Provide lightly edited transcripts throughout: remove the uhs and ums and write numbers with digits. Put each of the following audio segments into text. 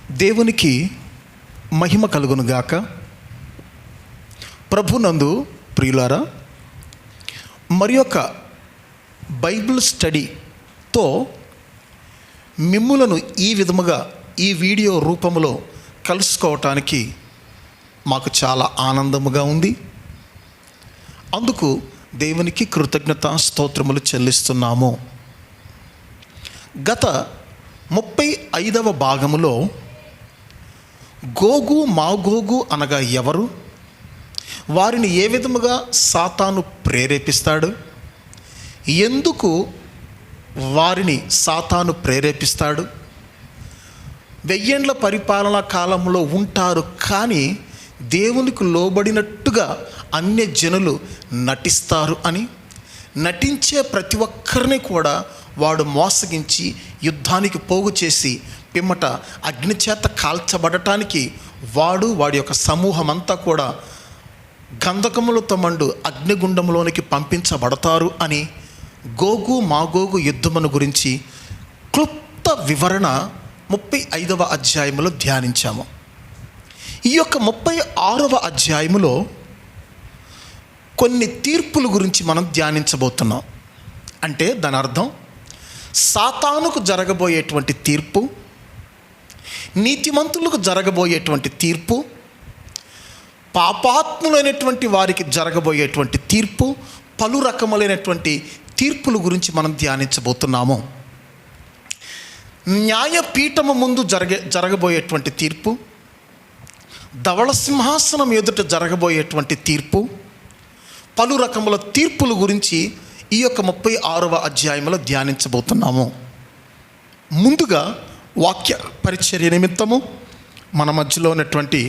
దేవునికి మహిమ కలుగునుగాక. ప్రభునందు ప్రియులారా, మరి యొక్క బైబిల్ స్టడీతో మిమ్ములను ఈ విధముగా ఈ వీడియో రూపంలో కలుసుకోవటానికి మాకు చాలా ఆనందముగా ఉంది. అందుకు దేవునికి కృతజ్ఞత స్తోత్రములు చెల్లిస్తున్నాము. గత 35వ భాగములో గోగు మాగోగు అనగా ఎవరు, వారిని ఏ విధముగా సాతాను ప్రేరేపిస్తాడు, ఎందుకు వారిని సాతాను ప్రేరేపిస్తాడు, 1000 ఏండ్ల పరిపాలనా కాలంలో ఉంటారు కానీ దేవునికి లోబడినట్టుగా అన్య జనులు నటిస్తారు అని, నటించే ప్రతి ఒక్కరిని కూడా వాడు మోసగించి యుద్ధానికి పోగు చేసి పిమ్మట అగ్నిచేత కాల్చబడటానికి వాడి యొక్క సమూహం అంతా కూడా గంధకములతో మండు అగ్నిగుండంలోనికి పంపించబడతారు అని గోగు మాగోగు యుద్ధమును గురించి క్లుప్త వివరణ 35వ అధ్యాయములో ధ్యానించాము. ఈ యొక్క 36వ అధ్యాయములో కొన్ని తీర్పుల గురించి మనం ధ్యానించబోతున్నాం. అంటే దాని అర్థం సాతానుకు జరగబోయేటువంటి తీర్పు, నీతిమంతులకు జరగబోయేటువంటి తీర్పు, పాపాత్ములైనటువంటి వారికి జరగబోయేటువంటి తీర్పు, పలు రకములైనటువంటి తీర్పుల గురించి మనం ధ్యానించబోతున్నాము. న్యాయపీఠము ముందు జరగబోయేటువంటి తీర్పు, ధవళ సింహాసనం ఎదుట జరగబోయేటువంటి తీర్పు, పలు రకముల తీర్పుల గురించి ఈ యొక్క 36వ అధ్యాయంలో ధ్యానించబోతున్నాము. ముందుగా వాక్య పరిచర్య నిమిత్తము మన మధ్యలో ఉన్నటువంటి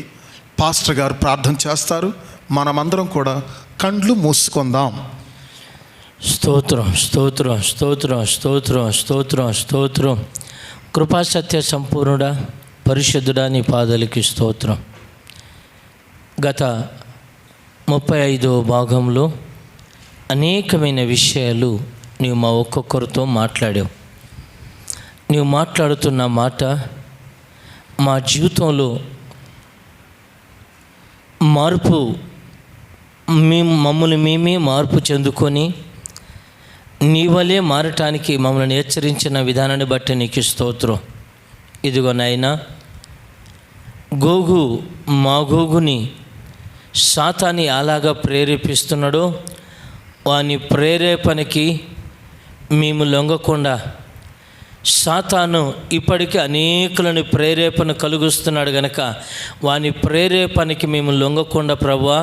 పాస్టర్ గారు ప్రార్థన చేస్తారు. మనమందరం కూడా కండ్లు మూసుకుందాం. స్తోత్రం స్తోత్రం స్తోత్రం స్తోత్రం స్తోత్రం స్తోత్రం. కృపాసత్య సంపూర్ణుడా, పరిశుద్ధుడా, నీ పాదాలకి స్తోత్రం. గత 35వ భాగంలో అనేకమైన విషయాలు నీవు మా ఒక్కొక్కరితో మాట్లాడావు. నీవు మాట్లాడుతున్న మాట మా జీవితంలో మార్పు, మమ్మల్ని మేమే మార్పు చెందుకొని నీ వలే మారటానికి మమ్మల్ని హెచ్చరించిన విధానాన్ని బట్టి నీకు స్తోత్రం. ఇదిగో నాయనా, గోగు మాగోగుని సాతాని అలాగా ప్రేరేపిస్తున్నాడో వాని ప్రేరేపణకి మేము లొంగకుండా, సాతాను ఇప్పటికీ అనేకులను ప్రేరేపణ కలుగుస్తున్నాడు గనక వాని ప్రేరేపణకి మేము లొంగకుండా ప్రభువా,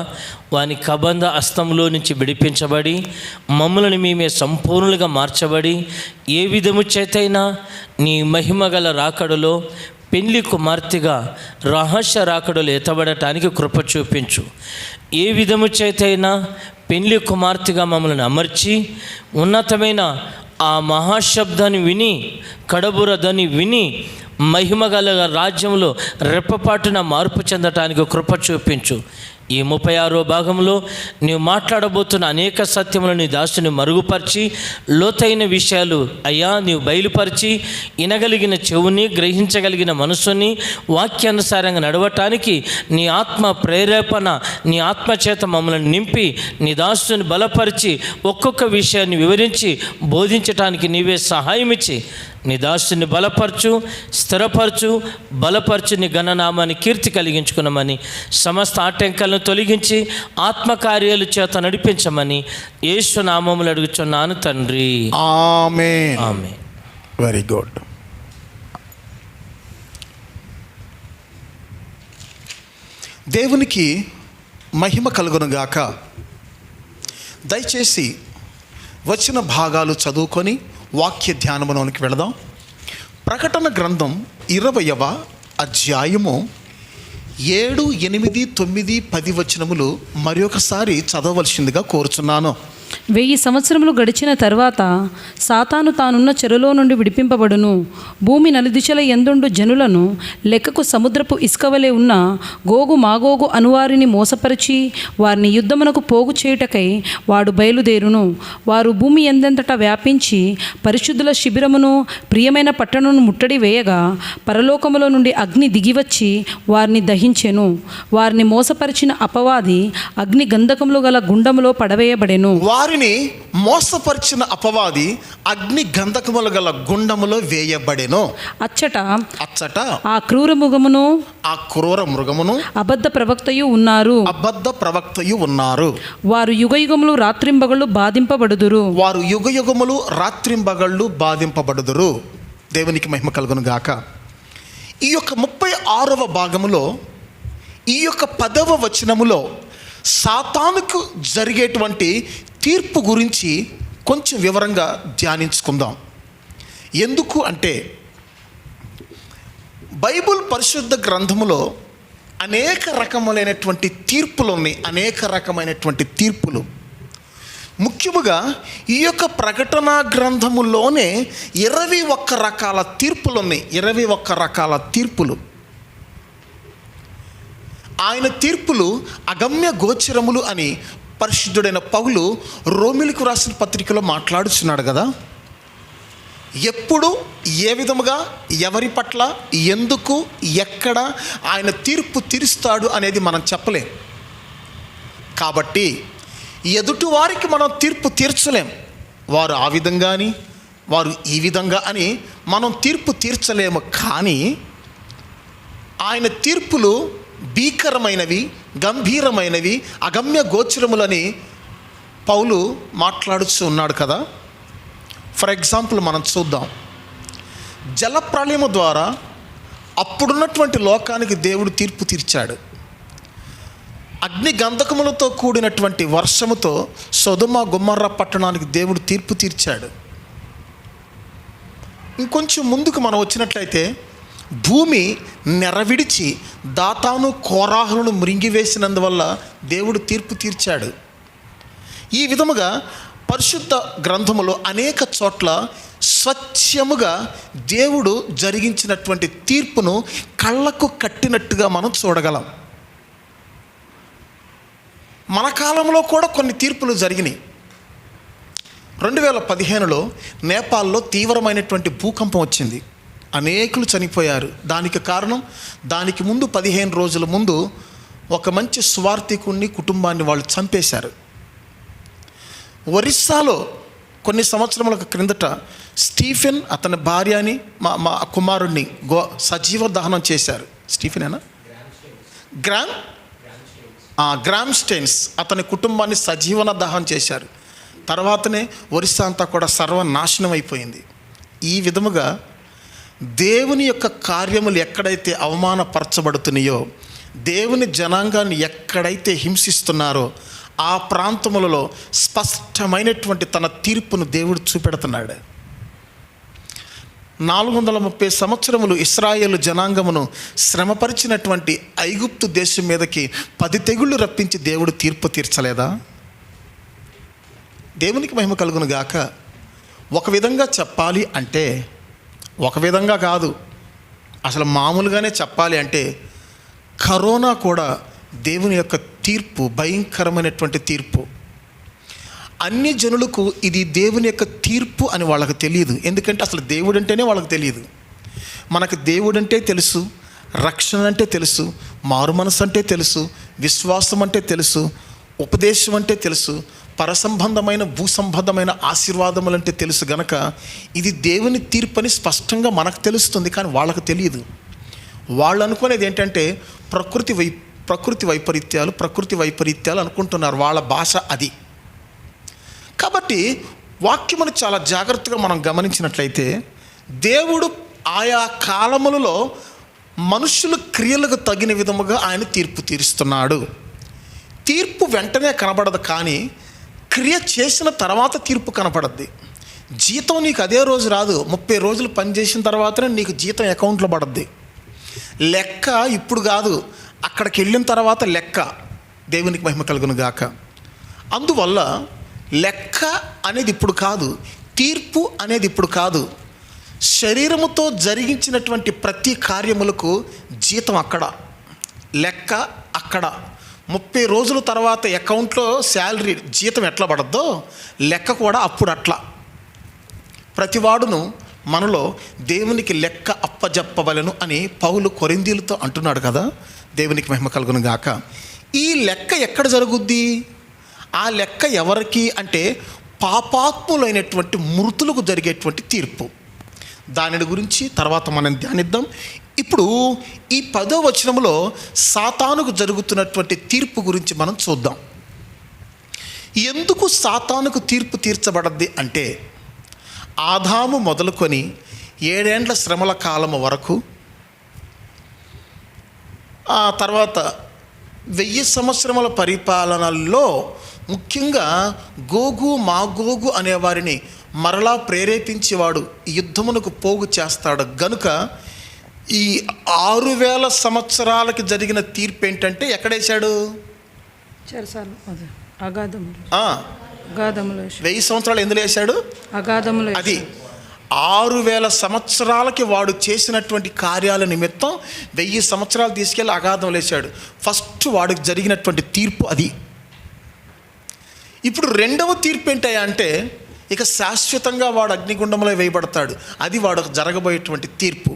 వాని కబంధ హస్తంలో నుంచి విడిపించబడి మమ్మల్ని మేమే సంపూర్ణంగా మార్చబడి ఏ విధము చేతైనా నీ మహిమగల రాకడలో పెళ్లి కుమార్తెగా రహస్య రాకడలు ఎత్తబడటానికి కృప చూపించు. ఏ విధము చేతైనా పెళ్లి కుమార్తెగా మమ్మల్ని అమర్చి ఉన్నతమైన ఆ మహాశబ్దాన్ని విని, కడబురదని విని మహిమగల రాజ్యంలో రెప్పపాటున మార్పు చెందటానికి కృప చూపించు. ఈ 36వ భాగంలో నీవు మాట్లాడబోతున్న అనేక సత్యములను నీ దాసుని మరుగుపరిచి లోతైన విషయాలు అయ్యా నీవు బయలుపరిచి వినగలిగిన చెవుని, గ్రహించగలిగిన మనసుని వాక్యానుసారంగా నడవటానికి నీ ఆత్మ ప్రేరేపణ, నీ ఆత్మచేత మమ్మల్ని నింపి నీ దాసుని బలపరిచి ఒక్కొక్క విషయాన్ని వివరించి బోధించటానికి నీవే సహాయం ఇచ్చి నీ దాసుని బలపరచు, స్థిరపరచు, బలపరచు. నీ ఘననామాన్ని కీర్తి కలిగించుకున్నామని, సమస్త ఆటంకాలను తొలగించి ఆత్మకార్యాలు చేత నడిపించమని యేసు నామములో అడుగుచున్నాను తండ్రి. ఆమేన్. ఆమేన్. Very good. దేవునికి మహిమ కలుగునుగాక. దయచేసి వచ్చిన భాగాలు చదువుకొని వాక్య ధ్యానములోనికి వెళదాం. ప్రకటన గ్రంథం 20వ అధ్యాయము 7, 8, 9, 10 వచనములు మరి ఒకసారి చదవవలసిందిగా కోరుచున్నాను. 1000 సంవత్సరములు గడిచిన తర్వాత సాతాను తానున్న చెరలో నుండి విడిపింపబడును. భూమి నలుదిశల యందుండు జనులను లెక్కకు సముద్రపు ఇసుకవలే ఉన్న గోగు మాగోగు అనువారిని మోసపరిచి వారిని యుద్ధమునకు పోగు చేయుటకై వాడు బయలుదేరును. వారు భూమి ఎందెంతటా వ్యాపించి పరిశుద్ధుల శిబిరమును ప్రియమైన పట్టణమును ముట్టడి వేయగా పరలోకములో నుండి అగ్ని దిగివచ్చి వారిని దహించెను. వారిని మోసపరిచిన అపవాది అగ్ని గంధకములు గల గుండములో పడవేయబడెను. వారిని మోసపరిచిన అపవాది అగ్ని గంధకములు గల గుండములో వేయబడెను. అచ్చట ఆ ఆ క్రూర మృగమును అబద్ధ ప్రవక్తయు ఉన్నారు. వారు యుగయుగములు రాత్రింబగళ్ళు బాధింపబడుదురు. దేవునికి మహిమ కలుగును గాక. ఈ యొక్క 36వ భాగములో ఈ యొక్క 10వ వచనములో సాతానుకు జరిగేటువంటి తీర్పు గురించి కొంచెం వివరంగా ధ్యానించుకుందాం. ఎందుకు అంటే బైబిల్ పరిశుద్ధ గ్రంథములో అనేక రకములైనటువంటి తీర్పులు ఉన్నాయి. అనేక రకమైనటువంటి తీర్పులు ముఖ్యముగా ఈ యొక్క ప్రకటన గ్రంథములోనే 21 రకాల తీర్పులు ఉన్నాయి. 21 రకాల తీర్పులు. ఆయన తీర్పులు అగమ్య గోచరములు అని పరిశుద్ధుడైన పౌలు రోమిలకు రాసిన పత్రికలో మాట్లాడుచున్నాడు కదా. ఎప్పుడు, ఏ విధముగా, ఎవరి పట్ల, ఎందుకు, ఎక్కడ ఆయన తీర్పు తీరుస్తాడు అనేది మనం చెప్పలేం. కాబట్టి ఎదుటి వారికి మనం తీర్పు తీర్చలేం. వారు ఆ విధంగా అని, వారు ఈ విధంగా అని మనం తీర్పు తీర్చలేము. కానీ ఆయన తీర్పులు భీకరమైనవి, గంభీరమైనవి, అగమ్య గోచరములని పౌలు మాట్లాడుతూ ఉన్నాడు కదా. ఫర్ ఎగ్జాంపుల్ మనం చూద్దాం. జలప్రళయము ద్వారా అప్పుడున్నటువంటి లోకానికి దేవుడు తీర్పు తీర్చాడు. అగ్ని గంధకములతో కూడినటువంటి వర్షముతో సొదొమ గొమొర్రా పట్టణానికి దేవుడు తీర్పు తీర్చాడు. ఇంకొంచెం ముందుకు మనం వచ్చినట్లయితే భూమి నెరవిడిచి దాతాను కోరాహులను మృంగివేసినందువల్ల దేవుడు తీర్పు తీర్చాడు. ఈ విధముగా పరిశుద్ధ గ్రంథములో అనేక చోట్ల స్వచ్ఛముగా దేవుడు జరిగించినటువంటి తీర్పును కళ్ళకు కట్టినట్టుగా మనం చూడగలం. మన కాలంలో కూడా కొన్ని తీర్పులు జరిగినాయి. 2015లో నేపాల్లో తీవ్రమైనటువంటి భూకంపం వచ్చింది. అనేకులు చనిపోయారు. దానికి కారణం, దానికి ముందు 15 రోజుల ముందు ఒక మంచి స్వార్థికుణ్ణి, కుటుంబాన్ని వాళ్ళు చంపేశారు. ఒరిస్సాలో కొన్ని సంవత్సరముల క్రిందట స్టీఫెన్ అతని భార్యని మా కుమారుడిని సజీవ దహనం చేశారు. స్టీఫెనేనా? గ్రామ్ స్టెయిన్స్ అతని కుటుంబాన్ని సజీవన దహనం చేశారు. తర్వాతనే ఒరిస్సా అంతా కూడా సర్వనాశనం అయిపోయింది. ఈ విధముగా దేవుని యొక్క కార్యములు ఎక్కడైతే అవమానపరచబడుతున్నాయో, దేవుని జనాంగాన్ని ఎక్కడైతే హింసిస్తున్నారో ఆ ప్రాంతములలో స్పష్టమైనటువంటి తన తీర్పును దేవుడు చూపెడుతున్నాడు. 430 సంవత్సరములు ఇశ్రాయేలు జనాంగమును శ్రమపరిచినటువంటి ఐగుప్తు దేశం మీదకి 10 తెగుళ్ళు రప్పించి దేవుడు తీర్పు తీర్చలేదా? దేవునికి మహిమ కలుగును గాక. ఒక విధంగా చెప్పాలి అంటే, ఒక విధంగా కాదు, అసలు మామూలుగానే చెప్పాలి అంటే కరోనా కూడా దేవుని యొక్క తీర్పు, భయంకరమైనటువంటి తీర్పు. అన్ని జనులకు ఇది దేవుని యొక్క తీర్పు అని వాళ్ళకి తెలియదు. ఎందుకంటే అసలు దేవుడు అంటేనే వాళ్ళకి తెలియదు. మనకు దేవుడు అంటే తెలుసు, రక్షణ అంటే తెలుసు, మారు మనసు అంటే తెలుసు, విశ్వాసం అంటే తెలుసు, ఉపదేశం అంటే తెలుసు, పరసంబంధమైన భూసంబంధమైన ఆశీర్వాదములు అంటే తెలుసు. గనక ఇది దేవుని తీర్పు అని స్పష్టంగా మనకు తెలుస్తుంది. కానీ వాళ్ళకు తెలియదు. వాళ్ళు అనుకునేది ఏంటంటే ప్రకృతి వైపరీత్యాలు అనుకుంటున్నారు. వాళ్ళ భాష అది. కాబట్టి వాక్యమును చాలా జాగ్రత్తగా మనం గమనించినట్లయితే దేవుడు ఆయా కాలములలో మనుషుల క్రియలకు తగిన విధముగా ఆయన తీర్పు తీరుస్తున్నాడు. తీర్పు వెంటనే కనబడదు, కానీ క్రియ చేసిన తర్వాత తీర్పు కనపడద్ది. జీతం నీకు అదే రోజు రాదు. 30 రోజులు పనిచేసిన తర్వాతనే నీకు జీతం అకౌంట్లో పడద్ది. లెక్క ఇప్పుడు కాదు, అక్కడికి వెళ్ళిన తర్వాత లెక్క. దేవునికి మహిమ కలుగును గాక. అందువల్ల లెక్క అనేది ఇప్పుడు కాదు, తీర్పు అనేది ఇప్పుడు కాదు. శరీరముతో జరిగించినటువంటి ప్రతి కార్యములకు జీతం అక్కడ, లెక్క అక్కడ. 30 రోజుల తర్వాత అకౌంట్లో శాలరీ జీతం ఎట్లా పడద్దో లెక్క కూడా అప్పుడు అట్లా. ప్రతివాడును మనలో దేవునికి లెక్క అప్పజెప్పవలెను అని పౌలు కొరింథీయులతో అంటున్నాడు కదా. దేవునికి మహిమ కలుగును గాక. ఈ లెక్క ఎక్కడ జరుగుద్ది? ఆ లెక్క ఎవరికి అంటే పాపాత్ములైనటువంటి మృతులకు జరిగేటువంటి తీర్పు. దానిని గురించి తర్వాత మనం ధ్యానిద్దాం. ఇప్పుడు ఈ 10వ వచనంలో సాతానుకు జరుగుతున్నటువంటి తీర్పు గురించి మనం చూద్దాం. ఎందుకు సాతానుకు తీర్పు తీర్చబడద్ది అంటే, ఆదాము మొదలుకొని 7 ఏండ్ల శ్రమల కాలము వరకు, ఆ తర్వాత 1000 సంవత్సరముల పరిపాలనలో ముఖ్యంగా గోగు మాగోగు అనేవారిని మరలా ప్రేరేపించేవాడు యుద్ధమునకు పోగు చేస్తాడు గనుక ఈ 6000 సంవత్సరాలకి జరిగిన తీర్పు ఏంటంటే ఎక్కడేశాడు? 1000 సంవత్సరాలు ఎందులో వేశాడు? అది 6000 సంవత్సరాలకి వాడు చేసినటువంటి కార్యాల నిమిత్తం 1000 సంవత్సరాలు తీసుకెళ్ళి అగాధంలో వేశాడు. ఫస్ట్ వాడికి జరిగినటువంటి తీర్పు అది. ఇప్పుడు రెండవ తీర్పు ఏంటయ్యా అంటే, ఇక శాశ్వతంగా వాడు అగ్నిగుండంలో వేయబడతాడు. అది వాడికి జరగబోయేటువంటి తీర్పు.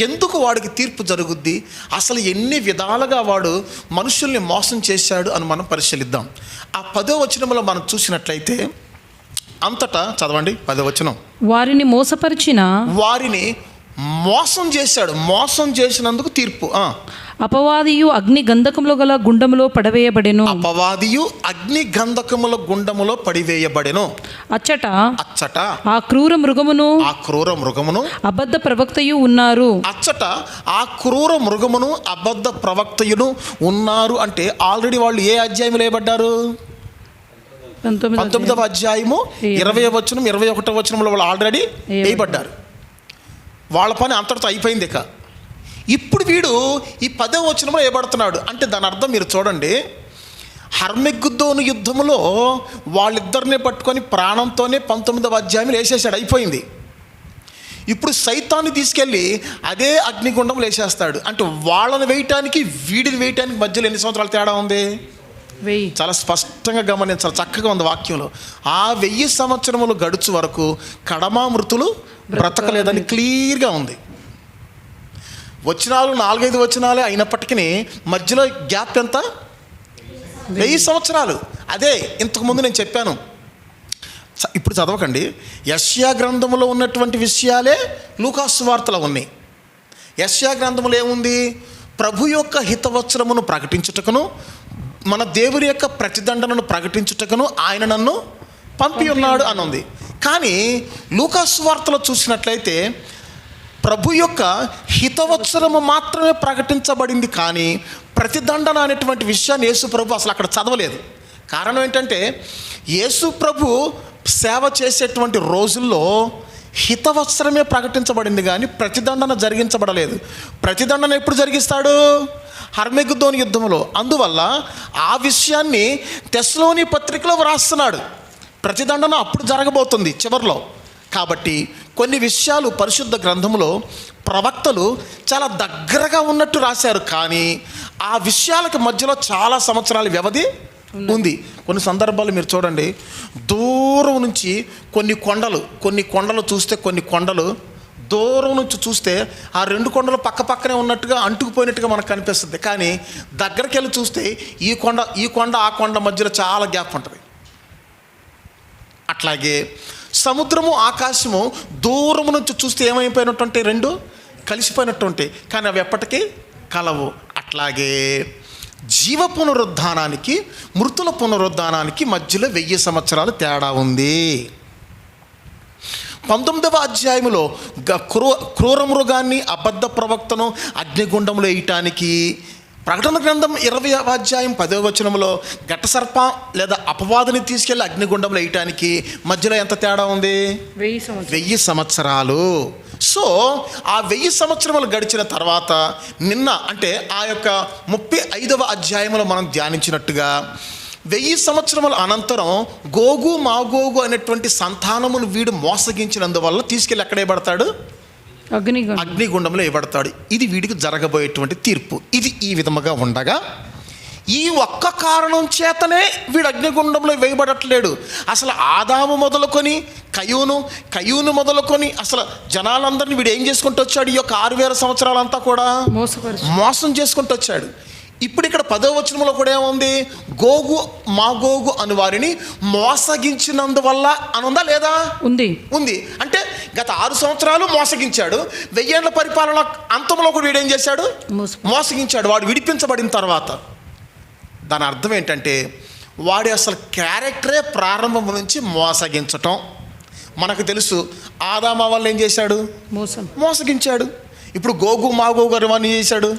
ఎందుకు వాడికి తీర్పు జరుగుద్ది, అసలు ఎన్ని విధాలుగా వాడు మనుషుల్ని మోసం చేశాడు అని మనం పరిశీలిద్దాం. ఆ 10వ వచనంలో మనం చూసినట్లయితే అంతటా చదవండి. 10వ వచనం, వారిని మోసం చేశాడు. మోసం చేసినందుకు తీర్పు. అపవాదియు అగ్ని గంధకములో గల గుండములో పడవేయబడెను. అపవాదియు అగ్ని గంధకముల గుండములో పడివేయబడెను. అచ్చట ఆ క్రూర మృగమును అబద్ధ ప్రవక్తయు ఉన్నారు. అచ్చట ఆ క్రూర మృగమును అబద్ధ ప్రవక్తయును ఉన్నారు అంటే ఆల్రెడీ వాళ్ళు ఏ అధ్యాయంలో వేయబడ్డారు? 19వ అధ్యాయము 20వ వచనం 21వ వచనంలో వాళ్ళు ఆల్రెడీ వేయబడ్డారు. వాళ్ళ పని అంతటితో అయిపోయింది. ఇక ఇప్పుడు వీడు ఈ 10వ వచనంలో వేయబడుతున్నాడు అంటే దాని అర్థం మీరు చూడండి. హర్మెగ్దోను యుద్ధంలో వాళ్ళిద్దరిని పట్టుకొని ప్రాణంతోనే 19వ అధ్యాయంలో వేసేసాడు, అయిపోయింది. ఇప్పుడు సైతాన్ని తీసుకెళ్ళి అదే అగ్నిగుండంలో వేసేస్తాడు. అంటే వాళ్ళని వేయటానికి వీడిని వేయటానికి మధ్యలో ఎన్ని సంవత్సరాలు తేడా ఉంది? చాలా స్పష్టంగా గమనించాలి, చక్కగా ఉంది వాక్యంలో. ఆ 1000 సంవత్సరములు గడుచు వరకు కడమా మృతులు బ్రతకలేదని క్లియర్గా ఉంది. వచనాలు 4-5 వచనాలే అయినప్పటికీ మధ్యలో గ్యాప్ ఎంత? 1000 సంవత్సరాలు. అదే ఇంతకుముందు నేను చెప్పాను, ఇప్పుడు చదవకండి. యెషయా గ్రంథంలో ఉన్నటువంటి విషయాలే లూకాసు వార్తలో ఉన్నాయి. యెషయా గ్రంథంలో ఏముంది? ప్రభు యొక్క హితవచనమును ప్రకటించుటకును మన దేవుని యొక్క ప్రతిదండనను ప్రకటించుటకును ఆయన నన్ను పంపి ఉన్నాడు అని ఉంది. కానీ లూకాసు వార్తలో చూసినట్లయితే ప్రభు యొక్క హితవత్సరము మాత్రమే ప్రకటించబడింది, కానీ ప్రతిదండన అనేటువంటి విషయాన్ని యేసు ప్రభు అసలు అక్కడ చదవలేదు. కారణం ఏంటంటే యేసు ప్రభు సేవ చేసేటువంటి రోజుల్లో హితవత్సరమే ప్రకటించబడింది కానీ ప్రతిదండన జరిగించబడలేదు. ప్రతిదండన ఎప్పుడు జరిగిస్తాడు? హర్మెగ్దోను యుద్ధంలో. అందువల్ల ఆ విషయాన్ని తెస్సలోని పత్రికలో వ్రాస్తున్నాడు. ప్రతిదండన అప్పుడు జరగబోతుంది చివరిలో. కాబట్టి కొన్ని విషయాలు పరిశుద్ధ గ్రంథంలో ప్రవక్తలు చాలా దగ్గరగా ఉన్నట్టు రాశారు, కానీ ఆ విషయాలకు మధ్యలో చాలా సంవత్సరాల వ్యవధి ఉంది. కొన్ని సందర్భాలు మీరు చూడండి, దూరం నుంచి కొన్ని కొండలు చూస్తే, కొన్ని కొండలు దూరం నుంచి చూస్తే ఆ 2 కొండలు పక్క పక్కనే ఉన్నట్టుగా అంటుకుపోయినట్టుగా మనకు కనిపిస్తుంది. కానీ దగ్గరికి వెళ్ళి చూస్తే ఈ కొండ ఆ కొండ మధ్యలో చాలా గ్యాప్ ఉంటుంది. అట్లాగే సముద్రము ఆకాశము దూరం నుంచి చూస్తే ఏమైపోయినట్టుంటే 2 కలిసిపోయినట్టుంటాయి, కానీ అవి ఎప్పటికీ కలవు. అట్లాగే జీవ పునరుద్ధానానికి మృతుల పునరుద్ధానానికి మధ్యలో 1000 సంవత్సరాలు తేడా ఉంది. 19వ అధ్యాయంలో క్రూర మృగాన్ని అబద్ధ ప్రవక్తను అగ్నిగుండంలో వేయటానికి, ప్రకటన గ్రంథం 20వ అధ్యాయం 10వ వచనంలో ఘట సర్ప లేదా అపవాదిని తీసుకెళ్ళి అగ్నిగుండంలో వేయటానికి మధ్యలో ఎంత తేడా ఉంది? 1000 సంవత్సరాలు. సో ఆ 1000 సంవత్సరములు గడిచిన తర్వాత నిన్న అంటే ఆ యొక్క 35వ అధ్యాయంలో మనం ధ్యానించినట్టుగా 1000 సంవత్సరముల అనంతరం గోగు మాగోగు అనేటువంటి సంతానమును వీడు మోసగించినందువల్ల తీసుకెళ్ళి ఎక్కడ వేయబడతాడు? అగ్నిగుండంలో వేయబడతాడు. ఇది వీడికి జరగబోయేటువంటి తీర్పు. ఇది ఈ విధముగా ఉండగా ఈ ఒక్క కారణం చేతనే వీడు అగ్నిగుండంలో వేయబడట్లేడు. అసలు ఆదాము మొదలుకొని కయ్యూను మొదలుకొని అసలు జనాలందరినీ వీడు ఏం చేసుకుంటూ వచ్చాడు? ఈ యొక్క 6000 సంవత్సరాలంతా కూడా మోసం చేసుకుంటూ వచ్చాడు. ఇప్పుడు ఇక్కడ 10వ వచనంలో కూడా ఏముంది? గోగు మాగోగు అను వారిని మోసగించినందువల్ల అని ఉందా లేదా? ఉంది. అంటే గత 6 సంవత్సరాలు మోసగించాడు. 1000 ఏళ్ల పరిపాలన అంతంలో కూడా వీడు ఏం చేశాడు? మోసగించాడు. వాడు విడిపించబడిన తర్వాత దాని అర్థం ఏంటంటే వాడి అసలు క్యారెక్టరే ప్రారంభం నుంచి మోసగించటం. మనకు తెలుసు ఆదాము వల్ల ఏం చేశాడు? మోసగించాడు. ఇప్పుడు గోగు మాగోగు అని వాడిని చేశాడు?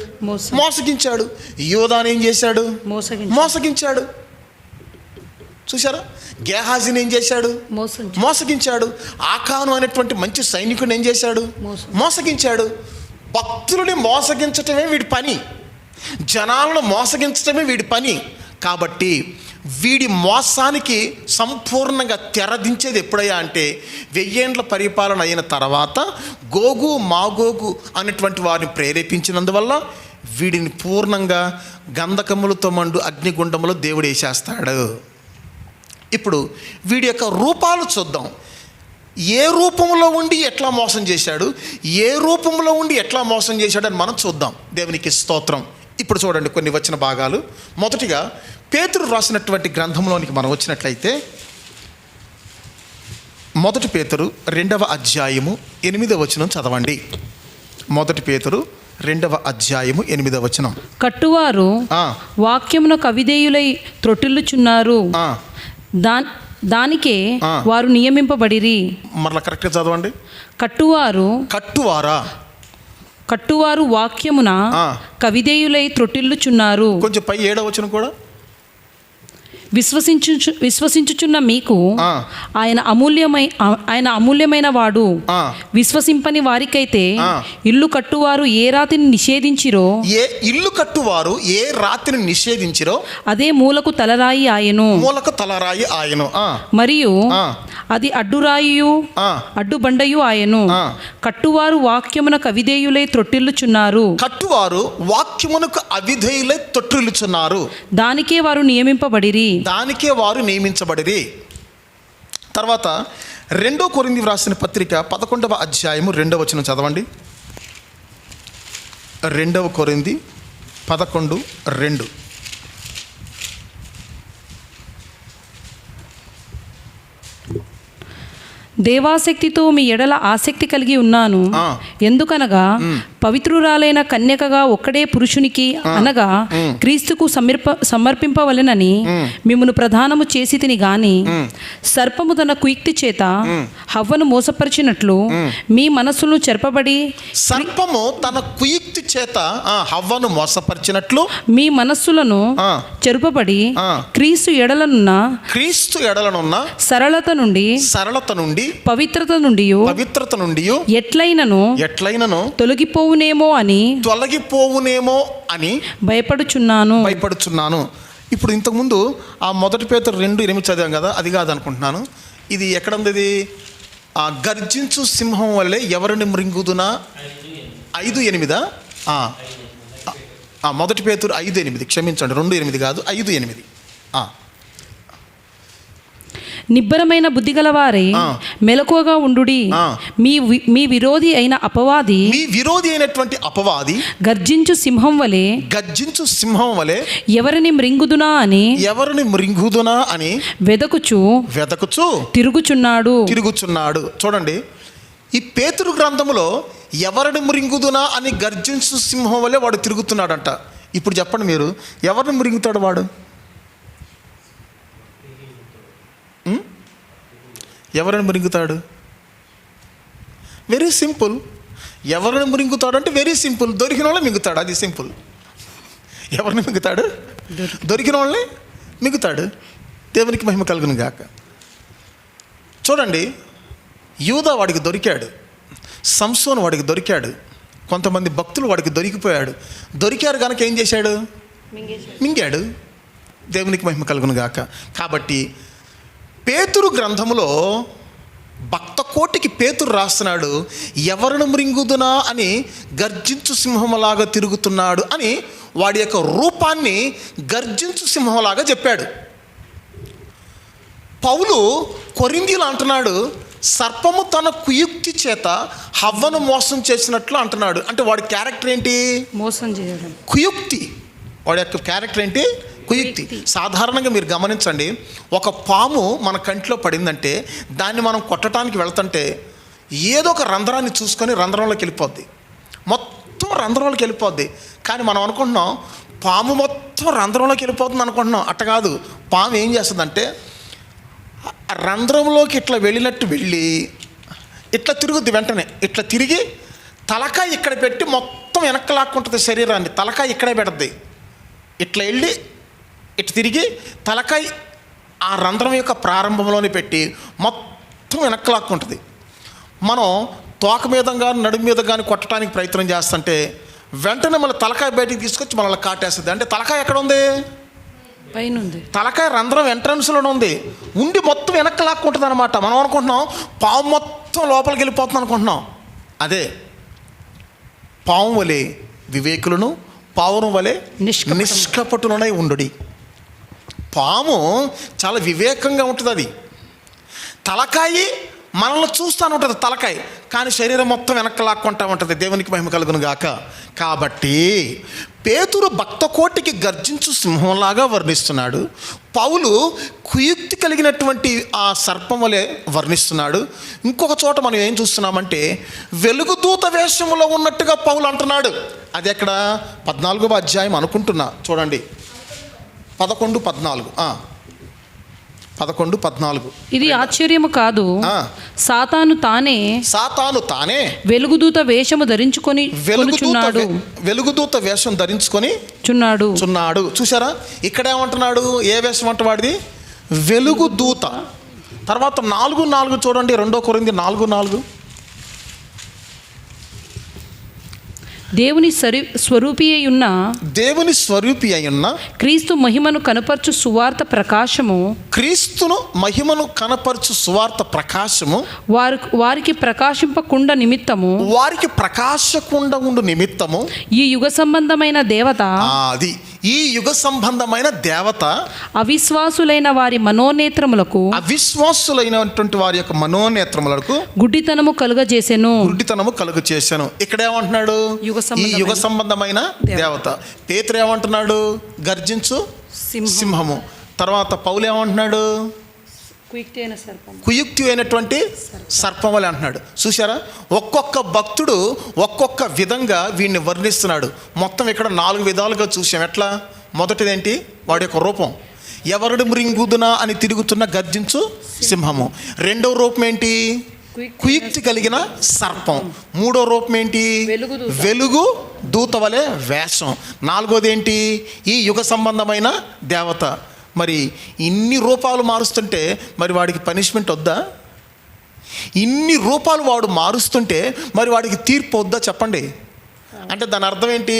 మోసగించాడు. యోదాని ఏం చేశాడు? మోసగించాడు. చూసారా? గేహాజీని ఏం చేశాడు? మోసగించాడు. ఆకాను అనేటువంటి మంచి సైనికుడిని ఏం చేశాడు? మోసగించాడు. భక్తులని మోసగించటమే వీడి పని, జనాలను మోసగించటమే వీడి పని. కాబట్టి వీడి మోసానికి సంపూర్ణంగా తెరదించేది ఎప్పుడయ్యా అంటే 1000 ఏండ్ల పరిపాలన అయిన తర్వాత గోగు మాగోగు అనేటువంటి వారిని ప్రేరేపించినందువల్ల వీడిని పూర్ణంగా గంధకములతో మండు అగ్నిగుండములో దేవుడు వేసేస్తాడు. ఇప్పుడు వీడి యొక్క రూపాలు చూద్దాం. ఏ రూపంలో ఉండి ఎట్లా మోసం చేశాడు, ఏ రూపంలో ఉండి ఎట్లా మోసం చేశాడు అని మనం చూద్దాం. దేవునికి స్తోత్రం. ఇప్పుడు చూడండి కొన్ని వచ్చిన భాగాలు. మొదటిగా పేతురు రాసినటువంటి గ్రంథంలోనికి మనం వచ్చినట్లయితే 1 పేతురు 2వ అధ్యాయము 8వ వచనం చదవండి. 1 పేతురు 2వ అధ్యాయము 8వ వచనం. కట్టువారు వాక్యమునకు అవిధేయులై త్రొట్టిల్లుచున్నారు, దానికే వారు నియమింపబడిరి. మరలా కరెక్ట్గా చదవండి. కట్టువారు వాక్యమున కవిధేయులై త్రొట్టిల్లుచున్నారు. కొంచెం పై 7వ వచనం కూడా. విశ్వసించుచున్న మీకు ఆయన అమూల్యమైన వాడు. విశ్వసింపని వారికైతే ఇల్లు కట్టువారు ఏ రాతిని నిషేధించిరో అదే మూలకు తలరాయి ఆయను. మరియు అది అడ్డుబండయు ఆయను. కట్టువారు వాక్యమునకు అవిధేయులై త్రొట్టిల్లుచున్నారు. దానికే వారు నియమించబడిరి. తర్వాత 2 కొరింథీ రాసిన పత్రిక 11వ అధ్యాయము 2వ వచనం చదవండి. 2 కొరింథీ 11:2. దేవాసక్తితో మీ ఎడల ఆసక్తి కలిగి ఉన్నాను. ఎందుకనగా పవిత్రురాలైన కన్యకగా ఒక్కడే పురుషునికి అనగా క్రీస్తుకు సమర్పింపవలెనని మిమ్మును ప్రధానము చేసి తిని గాని సర్పము తన కుయుక్తి చేత హవ్వను మోసపరిచినట్లు మీ మనస్సులను చెరపబడి మీ మనస్సులను చెరుపబడి క్రీస్తు ఎడలనున్న సరళత నుండి పవిత్రత నుండి ఎట్లైనను తొలగిపోవునేమో అని భయపడుచున్నాను. ఇప్పుడు ఇంతకుముందు ఆ 1 పేతురు 2:8 చదివాం కదా, అది కాదనుకుంటున్నాను. ఇది ఎక్కడ ఉంది? ఇది గర్జించు సింహం వల్లే ఎవరిని మృంగుదునా 5:8. 1 పేతురు 5:8, క్షమించండి, 2:8 కాదు, 5:8. నిబ్బరమైన బుద్ధి గలవారై మెలకువగా ఉండుడి. మీ విరోధి అయినటువంటి అపవాది గర్జించు సింహం వలె ఎవరిని మృంగుదునా అని వెదకుచు తిరుగుచున్నాడు. చూడండి, ఈ పేతురు గ్రంథములో ఎవరిని మృంగుదునా అని గర్జించు సింహం వలె వాడు తిరుగుతున్నాడంట. ఇప్పుడు చెప్పండి మీరు, ఎవరిని మృంగుతాడు వాడు? ఎవరిని మృంగుతాడు? Very simple. ఎవరిని మృంగుతాడు అంటే వెరీ సింపుల్, దొరికిన వాళ్ళని మింగుతాడు. అది సింపుల్. ఎవరిని మింగుతాడు? దొరికిన వాళ్ళని మింగుతాడు. దేవునికి మహిమ కలుగును గాక. చూడండి, యూదా వాడికి దొరికాడు, సంసోను వాడికి దొరికాడు, కొంతమంది భక్తులు వాడికి దొరికిపోయాడు. దొరికారు కనుక ఏం చేశాడు? మింగాడు. దేవునికి మహిమ కలుగును గాక. కాబట్టి పేతురు గ్రంథములో భక్త కోటికి పేతురు రాస్తున్నాడు, ఎవరిని మృంగుదునా అని గర్జించు సింహంలాగా తిరుగుతున్నాడు అని వాడి యొక్క రూపాన్ని గర్జించు సింహంలాగా చెప్పాడు. పౌలు కొరింథీయులు అంటున్నాడు, సర్పము తన కుయుక్తి చేత హవ్వను మోసం చేసినట్లు అంటున్నాడు. అంటే వాడి క్యారెక్టర్ ఏంటి? మోసం చేయడం. కుయుక్తి. వాడి యొక్క క్యారెక్టర్ ఏంటి? కుయుక్తి. సాధారణంగా మీరు గమనించండి, ఒక పాము మన కంటిలో పడిందంటే దాన్ని మనం కొట్టడానికి వెళ్తుంటే ఏదో ఒక రంధ్రాన్ని చూసుకొని రంధ్రంలోకి వెళ్ళిపోద్ది, మొత్తం రంధ్రంలోకి వెళ్ళిపోద్ది. కానీ మనం అనుకుంటున్నాం పాము మొత్తం రంధ్రంలోకి వెళ్ళిపోతుంది అనుకుంటున్నాం. అట్ట కాదు. పాము ఏం చేస్తుందంటే రంధ్రంలోకి ఇట్లా వెళ్ళినట్టు వెళ్ళి ఇట్లా తిరుగుద్ది, వెంటనే ఇట్లా తిరిగి తలకాయ ఇక్కడ పెట్టి మొత్తం వెనక్కి లాక్కుంటుంది శరీరాన్ని. తలకాయ ఇక్కడే పెడుద్ది, ఇట్లా వెళ్ళి ఇట్లా తిరిగి తలకాయ ఆ రంధ్రం యొక్క ప్రారంభంలోనే పెట్టి మొత్తం వెనక్కి లాక్కుంటుంది. మనం తోక మీద కానీ నడుము మీద కానీ కొట్టడానికి ప్రయత్నం చేస్తుంటే వెంటనే మళ్ళీ తలకాయ బయటికి తీసుకొచ్చి మనల్ని కాటేస్తుంది. అంటే తలకాయ ఎక్కడ ఉంది? పైన ఉంది. తలకాయ రంధ్రం ఎంట్రన్స్లోనే ఉంది, ఉండి మొత్తం వెనక్కి లాక్కుంటుంది అనమాట. మనం అనుకుంటున్నాం పాము మొత్తం లోపలికి వెళ్ళిపోతుంది అనుకుంటున్నాం. అదే పాము వలె వివేకులను, పావురం వలె నిష్కపటులనై ఉండుడి. పాము చాలా వివేకంగా ఉంటుంది. అది తలకాయి మనల్ని చూస్తూనే ఉంటుంది తలకాయ, కానీ శరీరం మొత్తం వెనక్కి లాక్కుంటూ ఉంటుంది. దేవునికి మహిమ కలుగును గాక. కాబట్టి పేతురు భక్త కోటికి గర్జించు సింహంలాగా వర్ణిస్తున్నాడు, పౌలు కుయుక్తి కలిగినటువంటి ఆ సర్పం వలె వర్ణిస్తున్నాడు. ఇంకొక చోట మనం ఏం చూస్తున్నామంటే వెలుగుదూత వేషములో ఉన్నట్టుగా పౌలు అంటున్నాడు. అది ఎక్కడ? 14వ అధ్యాయం అనుకుంటున్నా, చూడండి 11-14. ఇది ఆశ్చర్యము కాదు, సాతాను తానే వెలుగుదూత వేషము ధరించుకొని వెలుగుదూత వేషం ధరించుకొని చున్నాడు. చూసారా ఇక్కడ ఏమంటున్నాడు? ఏ వేషం అంటే వాడిది? వెలుగుదూత. తర్వాత 4:4 చూడండి, 2 కొరింథీ 4:4. దేవుని స్వరూపి అయి ఉన్న క్రీస్తు మహిమను కనపరచు సువార్త ప్రకాశము, క్రీస్తును మహిమను కనపరచు సువార్త ప్రకాశము వారికి ప్రకాశింపకుండా ఉండు నిమిత్తము ఈ యుగ సంబంధమైన దేవత, అది ఈ యుగ సంబంధమైన దేవత అవిశ్వాసులైన వారి మనోనేత్రములకు, అవిశ్వాసులైనటువంటి వారి యొక్క మనోనేత్రములకు గుడ్డితనము కలుగజేసెను. ఇక్కడ ఏమంటున్నాడు? ఈ యుగ సంబంధమైన దేవత. పేతురు ఏమంటున్నాడు? గర్జించు సింహము. తర్వాత పౌలు ఏమంటున్నాడు? కుయుక్తి అయినటువంటి సర్పం వలె అంటున్నాడు. చూసారా, ఒక్కొక్క భక్తుడు ఒక్కొక్క విధంగా వీడిని వర్ణిస్తున్నాడు. మొత్తం ఇక్కడ 4 విధాలుగా చూసాం. ఎట్లా? మొదటిదేంటి? వాడి యొక్క రూపం, ఎవరుడు మృంగుదునా అని తిరుగుతున్న గర్జించు సింహము. రెండవ రూపం ఏంటి? కుయుక్తి కలిగిన సర్పం. మూడో రూపం ఏంటి? వెలుగు దూత వలె వేషం. నాలుగోది ఏంటి? ఈ యుగ సంబంధమైన దేవత. మరి ఇన్ని రూపాలు మారుస్తుంటే మరి వాడికి పనిష్మెంట్ వద్దా? ఇన్ని రూపాలు వాడు మారుస్తుంటే మరి వాడికి తీర్పు వద్దా చెప్పండి? అంటే దాని అర్థం ఏంటి?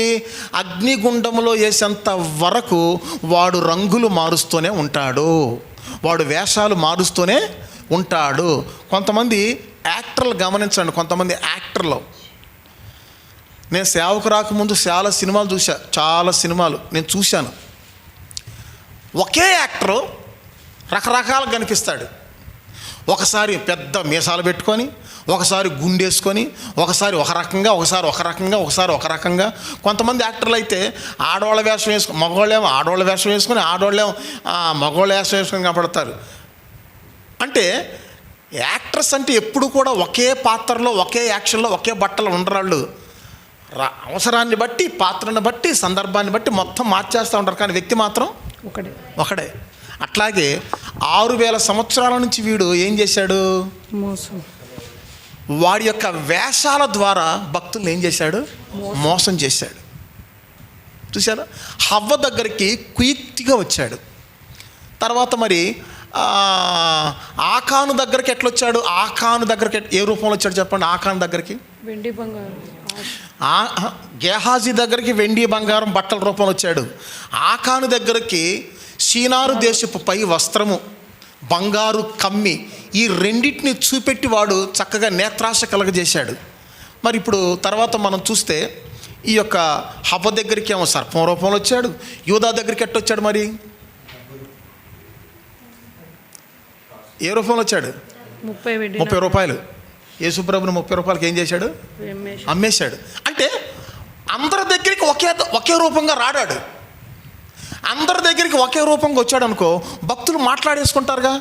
అగ్నిగుండంలో వేసేంత వరకు వాడు రంగులు మారుస్తూనే ఉంటాడు, వాడు వేషాలు మారుస్తూనే ఉంటాడు. కొంతమంది యాక్టర్లు గమనించండి, కొంతమంది యాక్టర్లు, నేను సేవకు రాకముందు చాలా సినిమాలు నేను చూశాను. ఒకే యాక్టరు రకరకాలుగా కనిపిస్తాడు. ఒకసారి పెద్ద మీసాలు పెట్టుకొని, ఒకసారి గుండేసుకొని, ఒకసారి ఒక రకంగా, ఒకసారి ఒక రకంగా. కొంతమంది యాక్టర్లు అయితే ఆడవాళ్ళ వేషం వేసుకొని, మగవాళ్ళేమో ఆడవాళ్ళ వేషం వేసుకొని, ఆడవాళ్ళేమో మగవాళ్ళ వేషం వేసుకొని కనపడతారు. అంటే యాక్టర్స్ అంటే ఎప్పుడు కూడా ఒకే పాత్రలో, ఒకే యాక్షన్లో, ఒకే బట్టలు ఉండరాళ్ళు. అవసరాన్ని బట్టి, పాత్రను బట్టి, సందర్భాన్ని బట్టి మొత్తం మార్చేస్తూ ఉంటారు. కానీ వ్యక్తి మాత్రం ఒకడే. అట్లాగే 6000 సంవత్సరాల నుంచి వీడు ఏం చేశాడు? వాడి యొక్క వేషాల ద్వారా భక్తులను ఏం చేశాడు? మోసం చేశాడు. చూసారా, హవ్వ దగ్గరికి కుయుక్తిగా వచ్చాడు. తర్వాత మరి ఆకాను దగ్గరికి ఎట్లొచ్చాడు? ఆకాను దగ్గరికి ఏ రూపంలో వచ్చాడు చెప్పండి? ఆకాను దగ్గరికి వెండి బంగారం. గేహాజీ దగ్గరికి వెండి బంగారం బట్టల రూపంలో వచ్చాడు. ఆకాను దగ్గరికి షీనారు దేశపు పై వస్త్రము, బంగారు కమ్మి, ఈ రెండింటిని చూపెట్టి వాడు చక్కగా నేత్రాశ కలగజేశాడు. మరి ఇప్పుడు తర్వాత మనం చూస్తే ఈ యొక్క హవ్వ దగ్గరికి ఏమో సర్పం రూపంలో వచ్చాడు, యూదా దగ్గరికి ఎట్టొచ్చాడు? మరి ఏ రూపంలో వచ్చాడు? 30 రూపాయలు. యేసుప్రభుని 30 రూపాయలకి ఏం చేశాడు? అమ్మేశాడు. అంటే అందరి దగ్గరికి ఒకే రూపంగా రాడాడు. అందరి దగ్గరికి ఒకే రూపంగా వచ్చాడు అనుకో, భక్తులు మాట్లాడేసుకుంటారుగా,